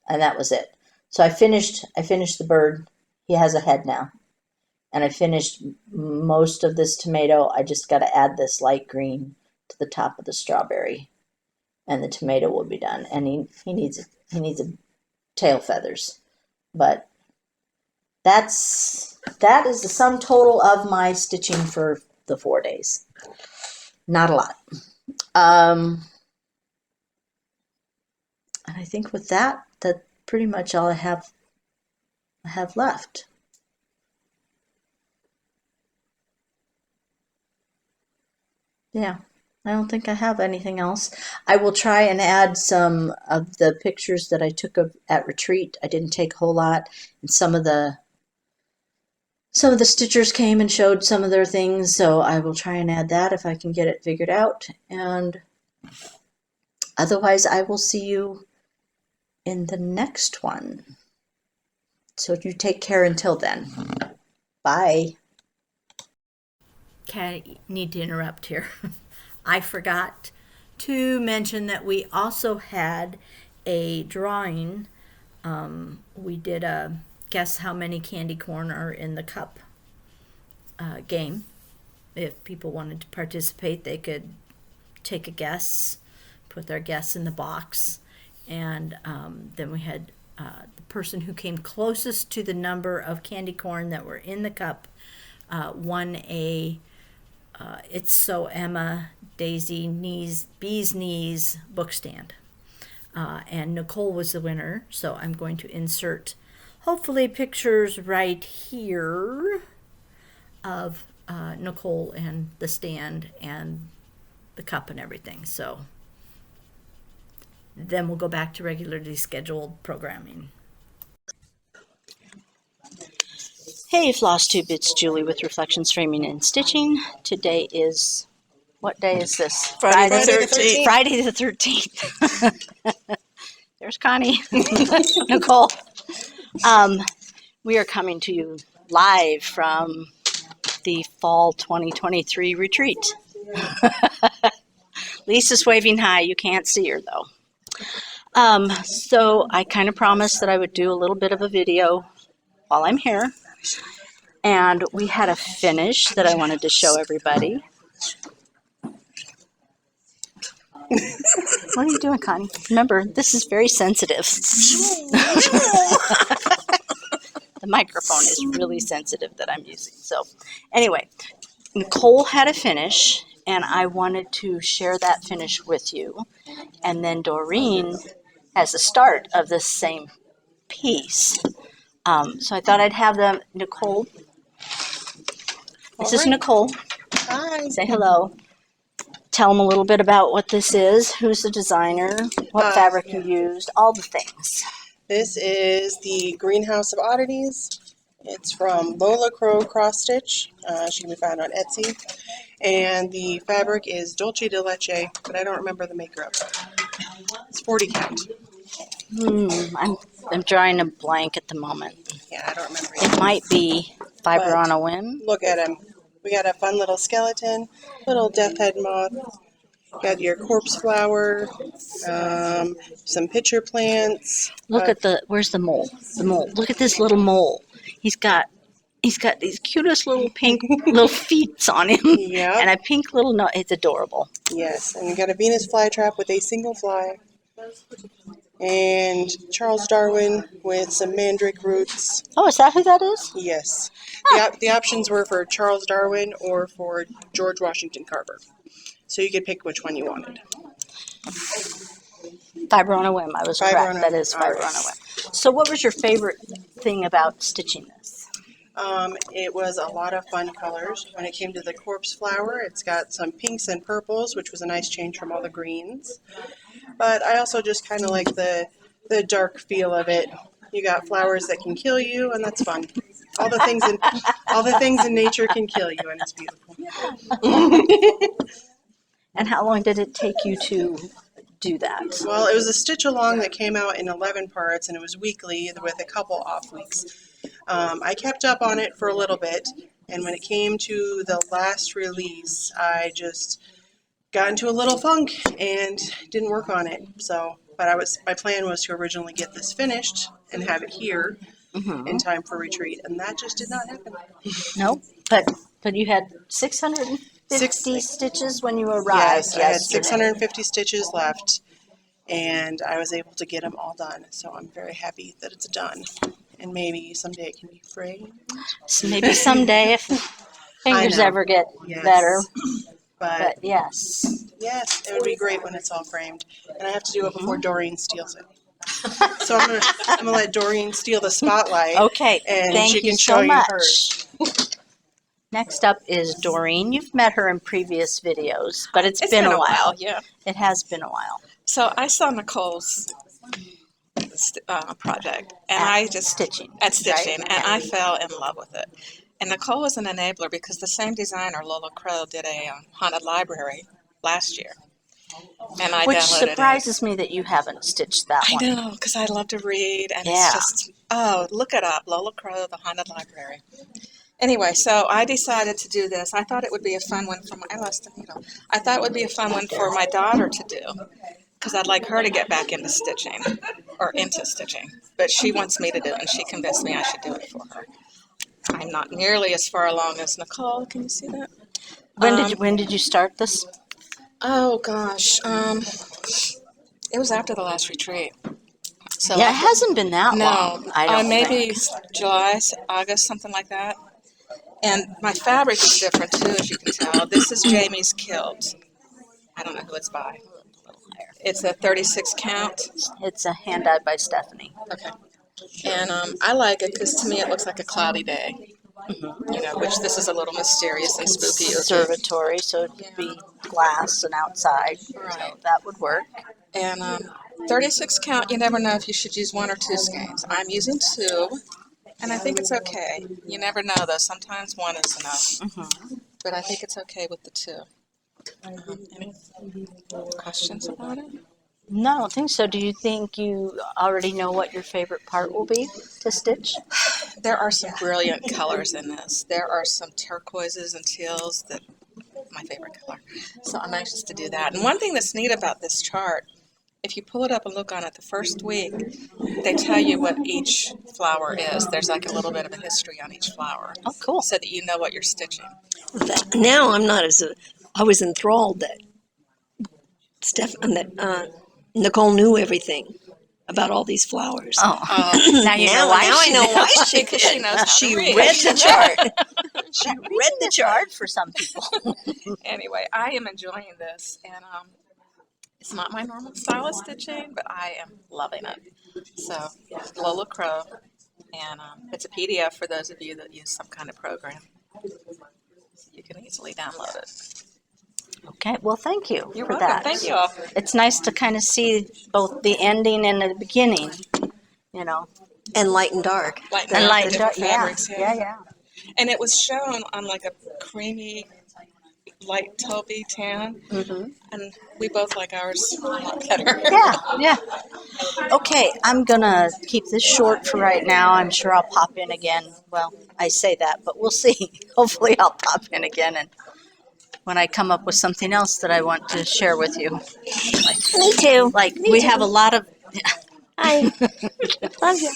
and that was it. So I finished the bird. He has a head now. And I finished most of this tomato. I just got to add this light green to the top of the strawberry, and the tomato will be done. And he needs a tail feathers. But that is the sum total of my stitching for the 4 days. Not a lot. And I think with that's pretty much all I have left. Yeah, I don't think I have anything else. I will try and add some of the pictures that I took at retreat. I didn't take a whole lot, and some of the stitchers came and showed some of their things, so I will try and add that if I can get it figured out. And otherwise, I will see you in the next one. So you take care until then. Bye. Okay, need to interrupt here. I forgot to mention that we also had a drawing. We did a guess how many candy corn are in the cup game. If people wanted to participate, they could take a guess, put their guess in the box, and then we had the person who came closest to the number of candy corn that were in the cup won a It's So Emma Daisy Bee's Knees book stand. And Nicole was the winner, so I'm going to insert hopefully pictures right here of Nicole and the stand and the cup and everything. So then we'll go back to regularly scheduled programming. Hey Floss Tube, it's Julie with Reflections Framing and Stitching. Today is, what day is this? Friday the 13th. Friday the 13th. There's Connie, Nicole. We are coming to you live from the Fall 2023 retreat. Lisa's waving hi. You can't see her though. So I kind of promised that I would do a little bit of a video while I'm here. And we had a finish that I wanted to show everybody. What are you doing, Connie? Remember, this is very sensitive. The microphone is really sensitive that I'm using. So anyway, Nicole had a finish, and I wanted to share that finish with you. And then Doreen has the start of this same piece. So I thought I'd have them. Nicole. This is Nicole. Hi. Say hello. Tell them a little bit about what this is, who's the designer, what fabric you used, all the things. This is the Greenhouse of Oddities. It's from Lola Crow Cross Stitch. She can be found on Etsy. And the fabric is Dulce de Leche, but I don't remember the maker of it. It's 40 count. I'm drawing a blank at the moment. Yeah, I don't remember It might be Fiber on a Whim. Look at him. We got a fun little skeleton, little death head moth. Got your corpse flower, some pitcher plants. Look at where's the mole? The mole. Look at this little mole. He's got these cutest little pink little feet on him. Yeah. And a pink little nose. It's adorable. Yes, and you got a Venus flytrap with a single fly. And Charles Darwin with some mandrake roots. Oh, is that who that is? Yes. The options were for Charles Darwin or for George Washington Carver. So you could pick which one you wanted. Fiber on a Whim. I was correct. That is Fiber on a Whim. So what was your favorite thing about stitching this? It was a lot of fun colors. When it came to the corpse flower, it's got some pinks and purples, which was a nice change from all the greens. But I also just kind of like the dark feel of it. You got flowers that can kill you, and that's fun. All the things in nature can kill you, and it's beautiful. And how long did it take you to do that? Well, it was a stitch along that came out in 11 parts, and it was weekly with a couple off weeks. I kept up on it for a little bit, and when it came to the last release, I just got into a little funk and didn't work on it. But my plan was to originally get this finished and have it here in time for retreat, and that just did not happen. No, but you had 650 stitches when you arrived. Yes, I had 650 stitches left, and I was able to get them all done. So I'm very happy that it's done, and maybe someday it can be framed. So maybe someday, if fingers ever get better. But yes, it would be great when it's all framed, and I have to do it before Doreen steals it. So I'm gonna let Doreen steal the spotlight. Okay, and thank she you can so show much. you hers. Next up is Doreen. You've met her in previous videos, but it's been a while. Yeah, it has been a while. So I saw Nicole's project, and I just stitching, right? And I fell in love with it. And Nicole was an enabler because the same designer, Lola Crow, did a haunted library last year. And I Which downloaded surprises me that you haven't stitched that one. I know, because I love to read, and Yeah. it's just, look it up, Lola Crow, the haunted library. Anyway, so I decided to do this. I thought it would be a fun one for I lost the needle. I thought it would be a fun one for my daughter to do because I'd like her to get back into stitching or into stitching. But she wants me to do it, and she convinced me I should do it for her. I'm not nearly as far along as Nicole. Can you see that? When did you start this? Oh gosh, it was after the last retreat. So Yeah, it hasn't been that no, long. I don't maybe think. July, August, something like that. And my fabric is different too, as you can tell. This is Jamie's kilt. I don't know who it's by. It's a 36 count. It's a hand dyed by Stephanie. Okay. And I like it because to me it looks like a cloudy day. You know, which this is a little mysterious and spooky. Conservatory, so it could be glass and outside. Right. So that would work. And 36 count, you never know if you should use 1 or 2 skeins. I'm using 2, and I think it's okay. You never know, though. Sometimes 1 is enough. But I think it's okay with the 2. Any questions about it? No, I don't think so. Do you think you already know what your favorite part will be to stitch? There are some brilliant colors in this. There are some turquoises and teals that my favorite color. So I'm anxious to do that. And one thing that's neat about this chart, if you pull it up and look on it the first week, they tell you what each flower is. There's like a little bit of a history on each flower. Oh, cool. So that you know what you're stitching. Now I'm not I was enthralled that Nicole knew everything about all these flowers. Oh, now you know why. Now I know why she Because she knows how to She read. read the chart. She read the chart. hard for some people. Anyway, I am enjoying this, and it's not my normal style of stitching, but I am loving it. So, Lola Crow, and it's a PDF for those of you that use some kind of program. So you can easily download it. Okay, well, thank you You're for welcome. that. Thank you all. It's nice to kind of see both the ending and the beginning, you know. And light and dark. Light And dark, light the and dark, different fabrics, yeah. And it was shown on like a creamy, light taupey tan, and we both like ours a lot better. Yeah. Okay, I'm gonna keep this short for right now. I'm sure I'll pop in again. Well, I say that, but we'll see. Hopefully I'll pop in again and when I come up with something else that I want to share with you. Me too. We have a lot of I love you.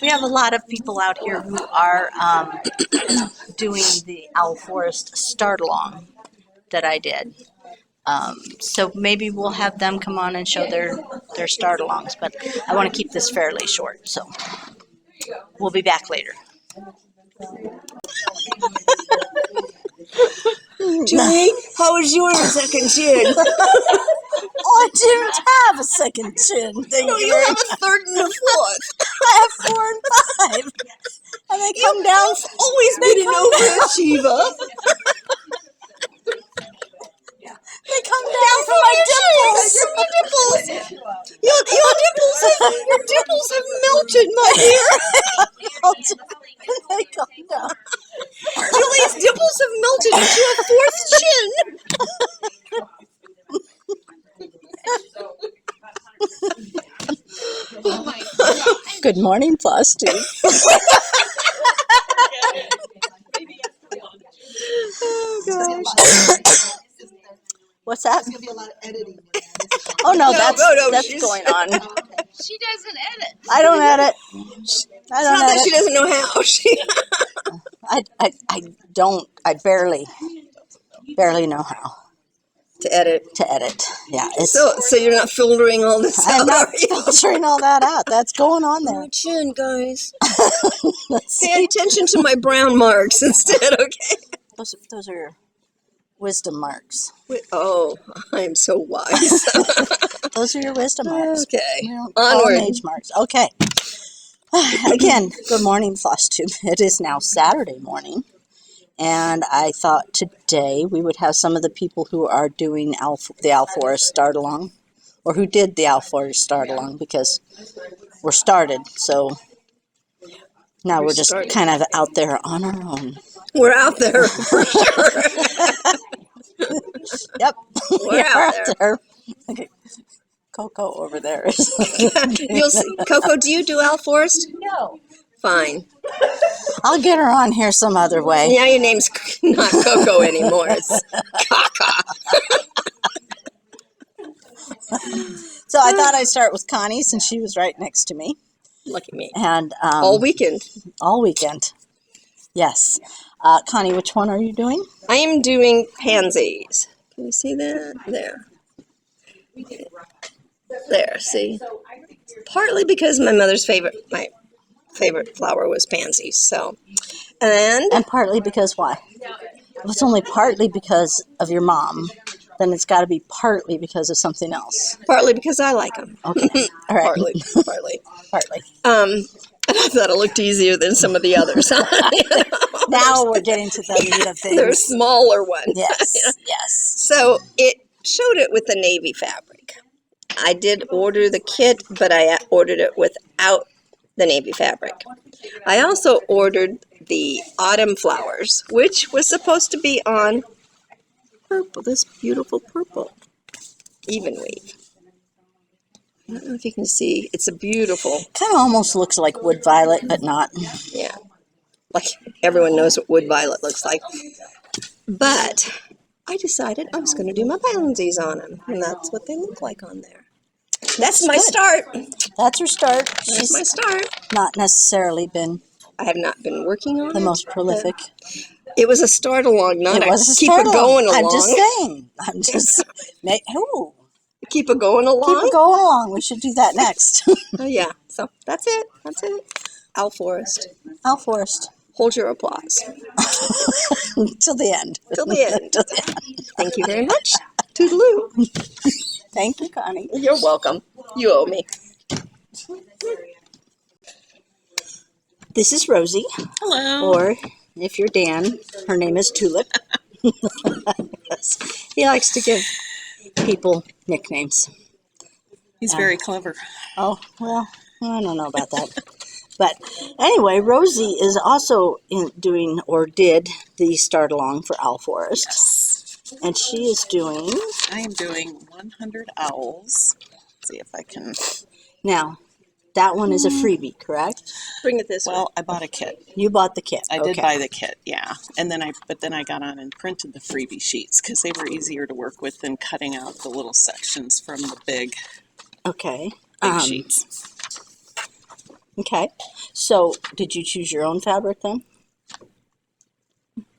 we have a lot of people out here who are doing the Owl Forest start along that I did. So maybe we'll have them come on and show their start alongs, but I want to keep this fairly short, so we'll be back later. Julie, how was your second chin? I didn't have a second chin. No, you have a third and a fourth. I have 4 and 5. And they come down. Always been an overachiever. They come down from my dimples. Your dimples have melted, my dear. They come down. Julie's dimples have melted into a fourth chin. Good morning, Floss Ste. Oh gosh. What's that? There's gonna be a lot of editing. Oh no, No, that's she's- going on. She doesn't edit. I don't edit. I It's don't not that she edit. doesn't know how. She I don't. I barely know how to edit. to edit. Yeah, it's. So you're not filtering all this I'm out, not are you? filtering all that out. That's going on there. My chin, guys. Let's Pay see. attention to my brown marks instead, okay? Those are your wisdom marks. Oh, I am so wise. Those are your wisdom marks. Okay, We don't call them onward. age marks. Okay. Again, good morning, Floss Tube. It is now Saturday morning, and I thought today we would have some of the people who are doing the Owl Forest start along, or who did the Owl Forest start along, because we're started. So now we're just started. kind of out there on our own. We're out there for sure. Yep, We're out there. Okay. Coco over there is. You'll see. Coco, do you do Owl Forest? No. Fine. I'll get her on here some other way. Yeah, your name's not Coco anymore. It's Kaka. So I thought I'd start with Connie since she was right next to me. Lucky me. And All weekend. all weekend. Yes. Connie, which one are you doing? I am doing pansies. Can you see that? There. There, see? Partly because my favorite flower was pansies, so. And partly because why? If it's only partly because of your mom, then it's got to be partly because of something else. partly because I like them. Okay. All right. Partly. Partly. And I thought it looked easier than some of the others. Now we're getting to the meat of things. They're smaller ones. Yes. Yes. So it showed it with the navy fabric. I did order the kit, but I ordered it without the navy fabric. I also ordered the autumn flowers, which was supposed to be on purple, this beautiful purple, even weave. I don't know if you can see, it's a beautiful, Kind of almost looks like wood violet, but not. yeah, like everyone knows what wood violet looks like. But I decided I was going to do my pansies on them, and that's what they look like on there. That's my good. start. That's her start. That's She's my start. not necessarily been I have not been working on the it. most prolific. It was a start along, not It a was a keep start it going along. I'm just saying. I'm just ooh, Keep it going along. keep it going along. We should do that next. Oh yeah. So that's it. That's it. Al Forrest. Al Forrest. Hold your applause. Till the end. Till the end. Till the end. Thank you very much. Toodaloo. Thank you, Connie. You're welcome. You owe me. This is Rosie, Hello. or if you're Dan, her name is Tulip. He likes to give people nicknames. He's very clever. Oh, well, I don't know about that. But anyway, Rosie is also doing, or did, the start along for Al Forrest. Yes. And she is doing, I am doing 100 owls. Let's see if I can. now, that one is a freebie, correct? Bring it this way. Well, I bought a kit. You bought the kit. I did okay. buy the kit, yeah. And then I got on and printed the freebie sheets because they were easier to work with than cutting out the little sections from the big Okay. sheets. Okay. So, did you choose your own fabric then?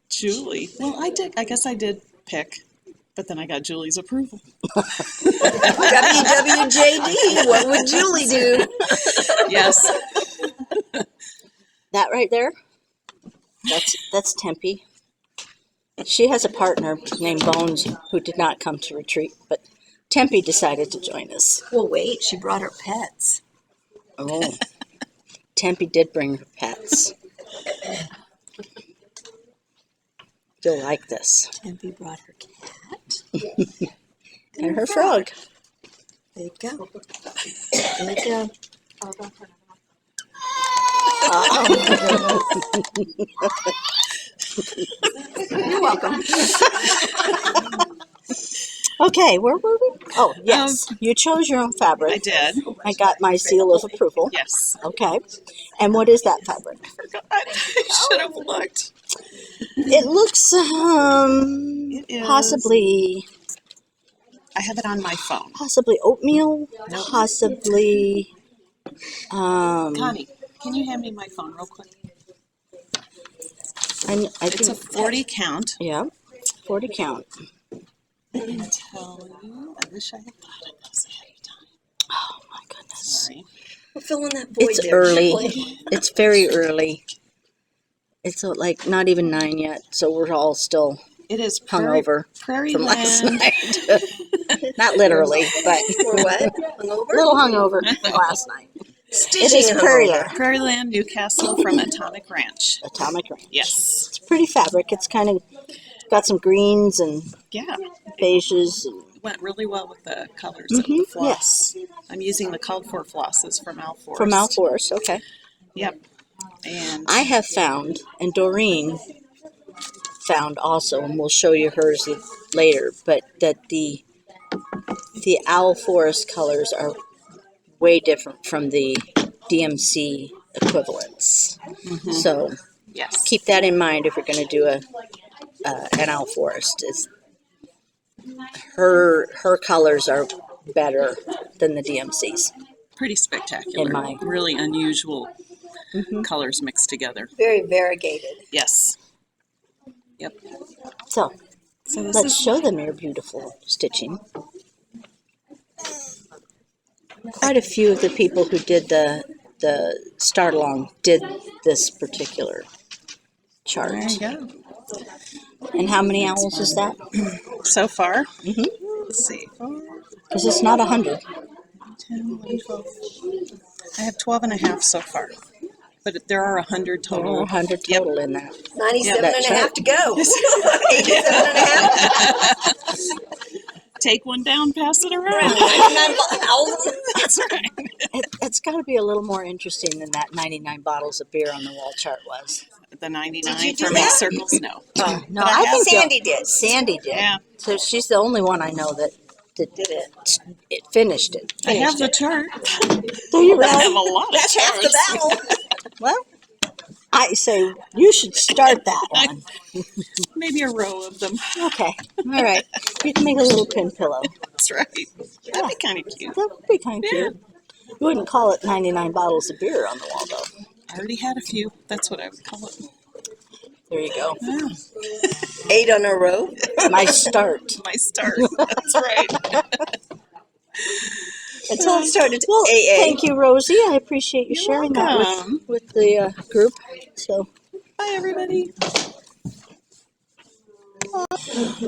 Julie. Well, I did. I guess I did pick, but then I got Julie's approval. WWJD. What would Julie do? Yes. That right there? That's Tempe. She has a partner named Bones who did not come to retreat, but Tempe decided to join us. Well, wait. She brought her pets. Oh. Tempe did bring her pets. You'll like this. Tempe brought her cat. And her frog. There you go. There you go. You're welcome. Okay, where were we? Oh, yes. You chose your own fabric. I did. I got my seal of approval. Yes. Okay. And what is that fabric? I should have looked. It looks It is. possibly I have it on my phone. oatmeal, Nope. possibly Connie, can you hand me my phone real quick? I It's a think 40 count. yeah, 40 count. I can tell you. I wish I had thought of this ahead of time. Oh my goodness. Sorry. We'll fill in that void It's there, early. Shirley. It's very early. It's like not even 9 yet, so we're all still It is hungover Prairie from last Land. night. Not literally, but Or what? a Hungover? little hungover from last night. It Stitching is hungover. Prairie Land. Prairie Land, Newcastle from Atomic Ranch. Atomic Range. Yes. It's pretty fabric. It's kind of got some greens and Yeah. beiges. And, Went really well with the colors of the floss. yes, I'm using the called for flosses from Al Forrest. from Al Forrest. Okay. Yep. And I have found, and Doreen found also, and we'll show you hers later, but that the Al Forrest colors are way different from the DMC equivalents. Mm-hmm. So Yes. keep that in mind if you're going to do an owl forest. Is her colors are better than the DMC's Pretty spectacular. in my. Really unusual Mhm. colors mixed together. Very variegated. Yes. Yep. So So this let's is show them your beautiful stitching. Quite a few of the people who did the start along did this particular chart. there you go. And how many owls is that? So far, Mhm. let's see. 4, Because it's not 100. 10, 11, 12. I have 12 and a half so far. But there are 100 There are total. 100 Yep. total in that. 97 that and a chart. half to go. 87 and a half. Take one down, pass it around. 99 owls. That's right. It's got to be a little more interesting than that 99 bottles of beer on the wall chart was. The 99 Did you do for that? mixed circles, no. Oh, No, But I have- Sandy did. Sandy did. Yeah. So she's the only one I know that did it. Finished it. I have the Finished chart. it. Do you I have really? a lot of That's half the charts. battle. Well, I say you should start that one. Maybe a row of them. Okay. All right. You can make a little pin pillow. That's right. That'd be kind of cute. That would be kind of Yeah. cute. You wouldn't call it 99 bottles of beer on the wall, though. I already had a few. That's what I would call it. There you go. 8 on a row. My start. My start. That's right. Until it started Well, AA. thank you, Rosie. I appreciate you You're sharing welcome. that with the group. So Bye, everybody.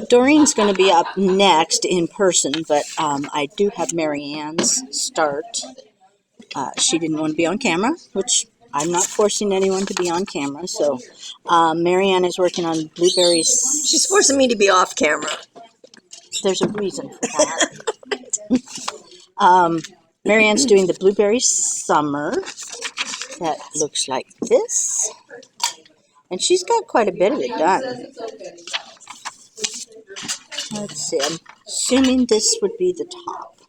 Doreen's going to be up next in person, but I do have Mary Ann's start. She didn't want to be on camera, which I'm not forcing anyone to be on camera. So Mary Ann is working on blueberries. She's forcing me to be off camera. There's a reason for that. Mary Ann's doing the blueberry summer. That looks like this. And she's got quite a bit of it done. Let's see. I'm assuming this would be the top.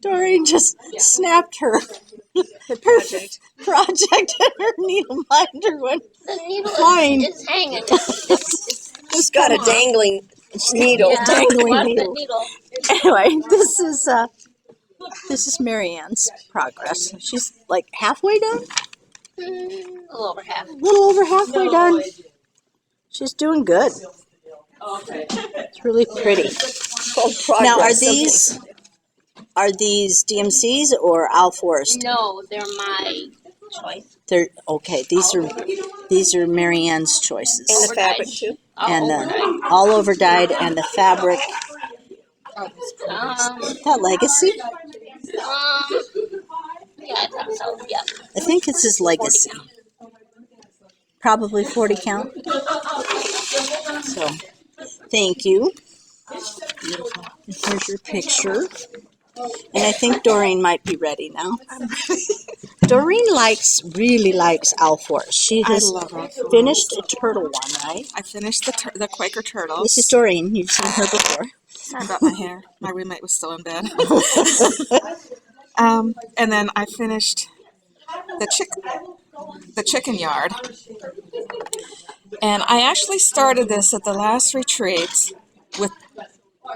Doreen just snapped her project and her needle minder went The needle flying. is hanging. She's got a dangling needle. Yeah, Dangling what's the needle. needle? Anyway, this is Mary Ann's progress. She's like halfway done, A little over half. a little over halfway done. She's doing good. It's really pretty. Called progress. Now, something. are these DMCs or Owl Forest? No, they're my choice. They're okay. These are Mary Ann's choices, And the fabric too. and Overnight. all over dyed, and the fabric. That Legacy. Yeah, I thought so. Yeah. I think it's his Legacy. Probably 40 count. So, thank you. Beautiful. Here's your picture. And I think Doreen might be ready now. Doreen really likes Owl Forest. She I has love Owl Forest. finished a turtle one, right? I finished the Quaker turtles. This is Doreen. You've seen her before. Sorry about my hair. My roommate was still in bed. And then I finished the chicken yard. And I actually started this at the last retreat with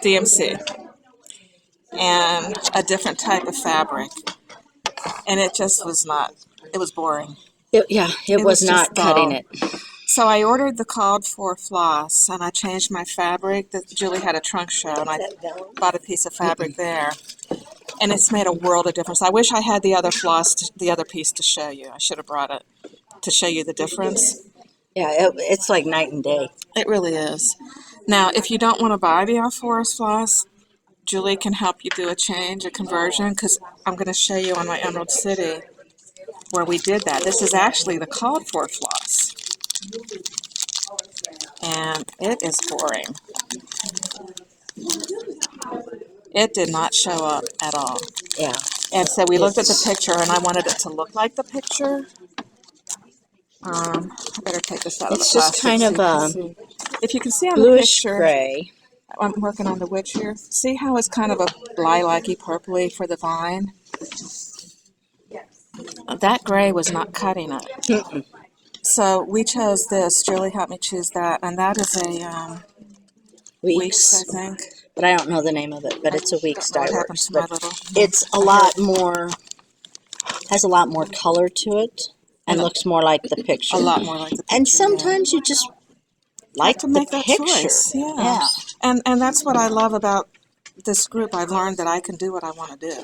DMC and a different type of fabric. And it just was not, it was boring. It It was was not just cutting dull. it. So I ordered the called for floss and I changed my fabric. That Julie had a trunk show and I bought a piece of fabric there. And it's made a world of difference. I wish I had the other floss, the other piece to show you. I should have brought it to show you the difference. Yeah, it's like night and day. It really is. Now, if you don't want to buy the Forest floss, Julie can help you do a change, a conversion, because I'm going to show you on my Emerald City where we did that. This is actually the called for floss. And it is boring. It did not show up at all. Yeah. And so we looked at the picture and I wanted it to look like the picture. I better take this out of the It's just plastic kind so of you can a see. If you can see on the bluish picture, gray. I'm working on the witch here. See how it's kind of a lilac-y purpley for the vine? That gray was not cutting it. Mm-mm. So we chose this. Julie helped me choose that, and that is a Weeks, I Weeks, think. but I don't know the name of it. But it's a Weeks Don't know what dye happened works. to my But little. it's a lot more, has a lot more color to it, and And looks more like the picture. a lot more like the picture. And yeah. sometimes you just like Have to the make that picture. choice. Yeah. Yeah. And that's what I love about this group. I've learned that I can do what I want to do.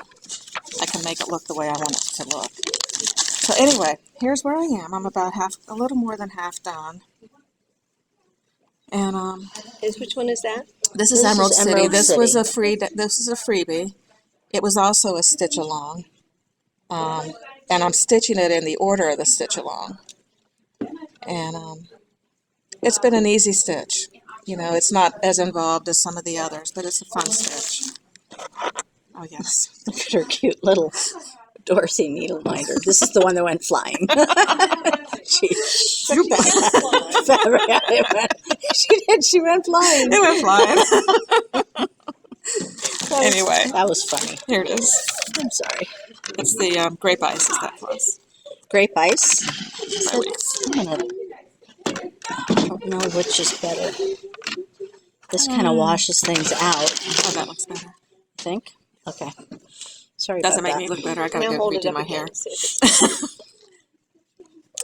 I can make it look the way I want it to look. So anyway, here's where I am. I'm about a little more than half done. And Which one is that? this is This is Emerald City. Emerald This was City. this is a freebie. It was also a stitch along. And I'm stitching it in the order of the stitch along. And it's been an easy stitch. You know, it's not as involved as some of the others, but it's a fun stitch. Oh, yes. Look at her cute little Dorothy needle minder. This is the one that went flying. she she went flying. It went flying. Anyway, That was funny. here it is. I'm sorry. It's the grape ice, is that Floss? Grape ice. By Weeks. I don't know which is better. This kind of washes things out. Oh, that looks better. I think. Okay. Sorry Doesn't about make me that. look better. I gotta Now go hold it redo up my again hair. and see if it's-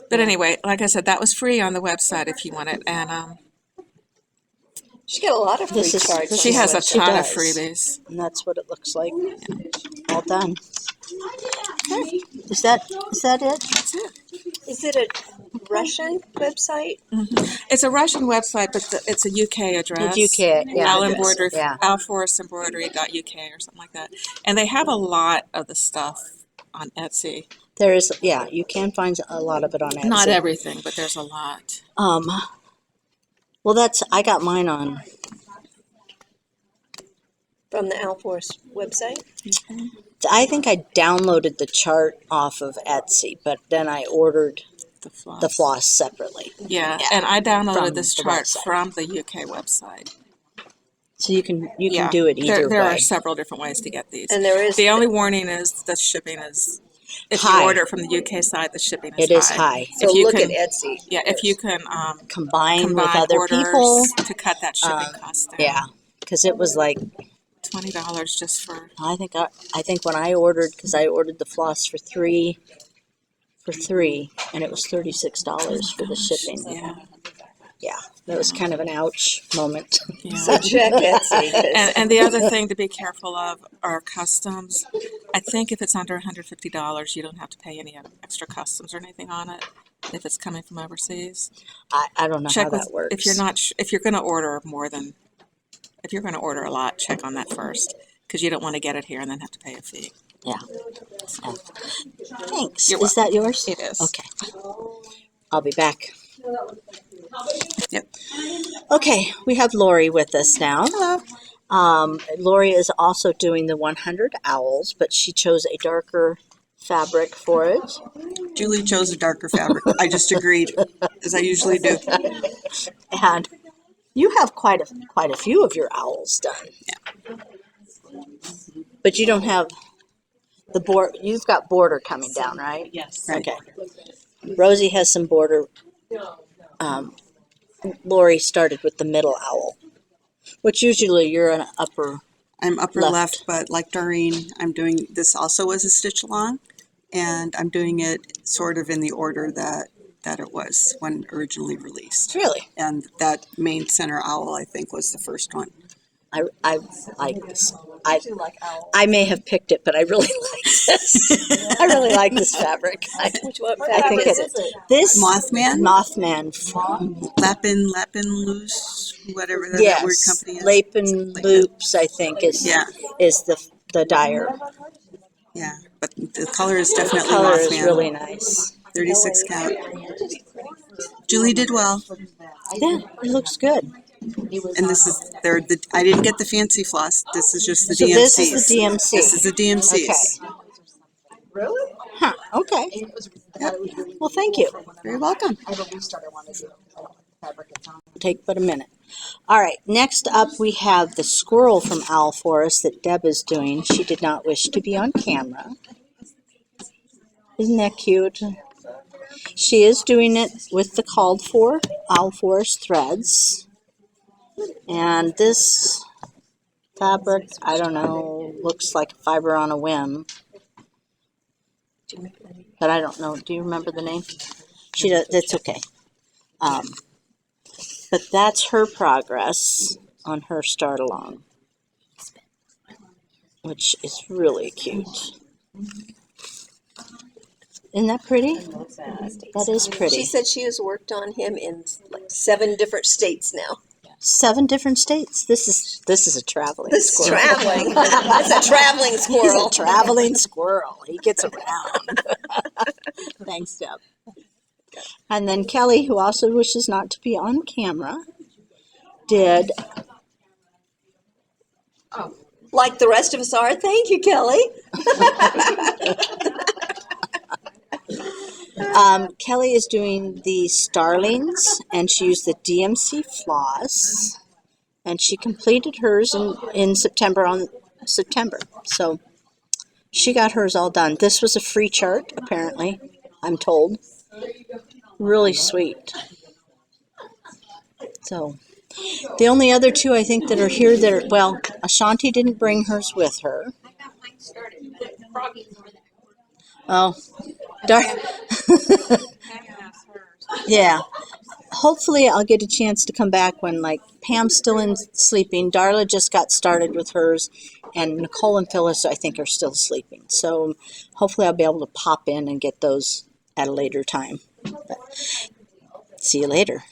But anyway, like I said, that was free on the website if you want it. And She got a lot of free This is- cards. this she is has a what she ton of does. freebies. And that's what it looks like. All done. Okay. Is that it? That's it. Is it a Russian website? It's a Russian website, but it's a UK address. It's UK, yeah. Yeah. alforestembroidery.uk or something like that. And they have a lot of the stuff on Etsy. There is, yeah, you can find a lot of it on Etsy. Not everything, but there's a lot. Well, I got mine on. From the Alforce website? I think I downloaded the chart off of Etsy, but then I ordered the floss separately. Yeah, Yeah, and I downloaded from this the chart website. from the UK website. So you can Yeah, do it either there way. are several different ways to get these. And there is The only warning is the shipping is, if High. you order from the UK side, the shipping is It is high. so If you look can, at Etsy. yeah, if you can Combine with combine other orders people. to cut that shipping cost down. Yeah, because it was like $20 just for. I think when I ordered, because I ordered the floss for three, and it was $36 for the shipping. Yeah. Yeah, that was kind of an ouch moment. Yeah. So check Etsy. 'Cause And the other thing to be careful of are customs. I think if it's under $150, you don't have to pay any extra customs or anything on it if it's coming from overseas. I don't know how Check with that works. if you're not if you're going to order more than if you're going to order a lot, check on that first because you don't want to get it here and then have to pay a fee. Yeah. Thanks. You're Is that yours? It is. Okay. I'll be back. Yep. Okay, we have Lori with us now. Hello. Lori is also doing the 100 owls, but she chose a darker fabric for it. Julie chose a darker fabric. I just agreed, as I usually do. And you have quite a few of your owls done. Yeah. But you don't have the border. You've got border coming down, right? Yes. Okay. Rosie has some border. Lori started with the middle owl, which usually you're an upper. I'm upper Left. left, but like Doreen, I'm doing this also as a stitch along, and I'm doing it sort of in the order that it was when originally released. Really? And that main center owl, I think, was the first one. I like this. I may have picked it, but I really like this. I really like this fabric. Which one I think fabric is it? this Mothman? Mothman from Lapin Loose, whatever that word company is. Lapin Loops, I think is the dyer. Yeah, but the color is definitely Color Mothman. is really nice. 36 count. Julie did well. Yeah, it looks good. And this is I didn't get the fancy floss. This is just the So DMCs. this is the DMC. This is the DMCs. Okay. Huh, okay. Well, thank you. Very welcome. Take but a minute. All right, next up we have the squirrel from Owl Forest that Deb is doing. She did not wish to be on camera. Isn't that cute? She is doing it with the called for Owl Forest threads. And this fabric, I don't know, looks like a fiber on a whim. But I don't know. Do you remember the name? She does, that's okay. But that's her progress on her start along, which is really cute. Isn't that pretty? That is pretty. She said she has worked on him in like 7 different states now. 7 different states. This is a traveling This is squirrel. traveling. It's a traveling He's squirrel. a traveling squirrel. He gets around. Thanks, Deb. And then Kelly, who also wishes not to be on camera, did Like the rest of us are. Thank you, Kelly. Kelly is doing the starlings, and she used the DMC floss, and she completed hers in September So she got hers all done. This was a free chart, apparently, I'm told. Really sweet. So the only other 2 I think that are here that are, well, Ashanti didn't bring hers with her. Oh, dark. Yeah. Hopefully I'll get a chance to come back when, like, Pam's still in sleeping. Darla just got started with hers, and Nicole and Phyllis, I think, are still sleeping. So hopefully I'll be able to pop in and get those at a later time. But see you later.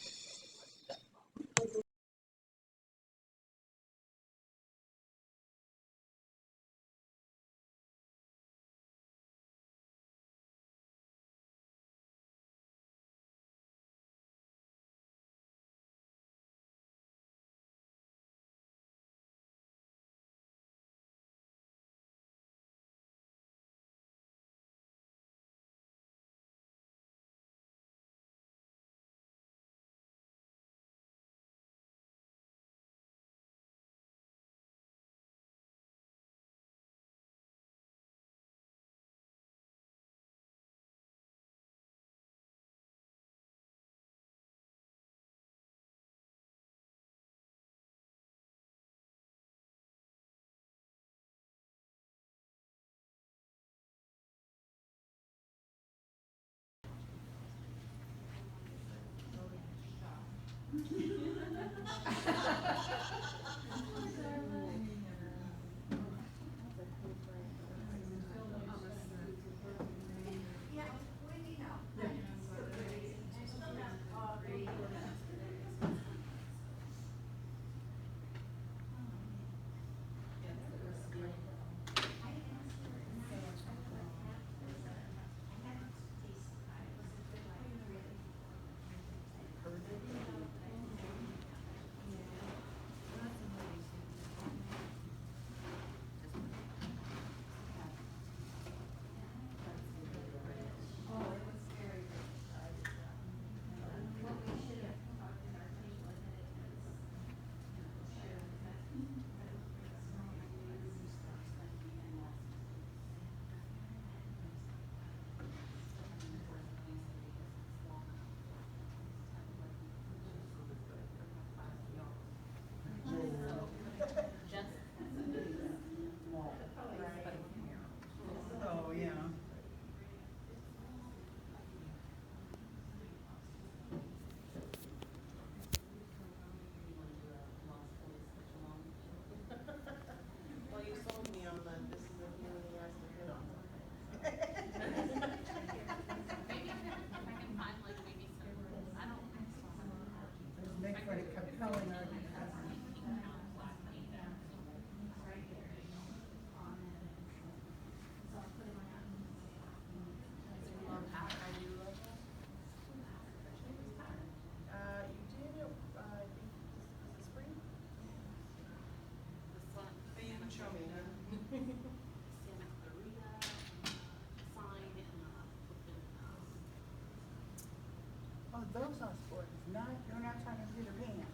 Those are sports. Not, you're not talking Peter Pan.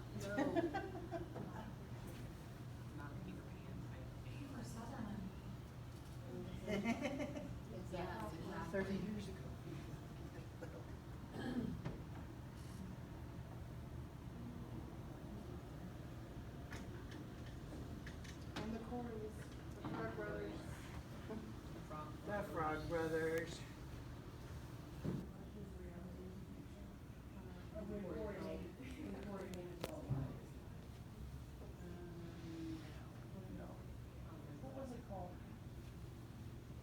Exactly. 30 years ago. And the Corys, the Frog Brothers. The Frog Brothers. What was it called?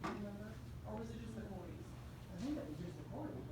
Do you remember? Or was it just the Corys? I think it was just the Corys.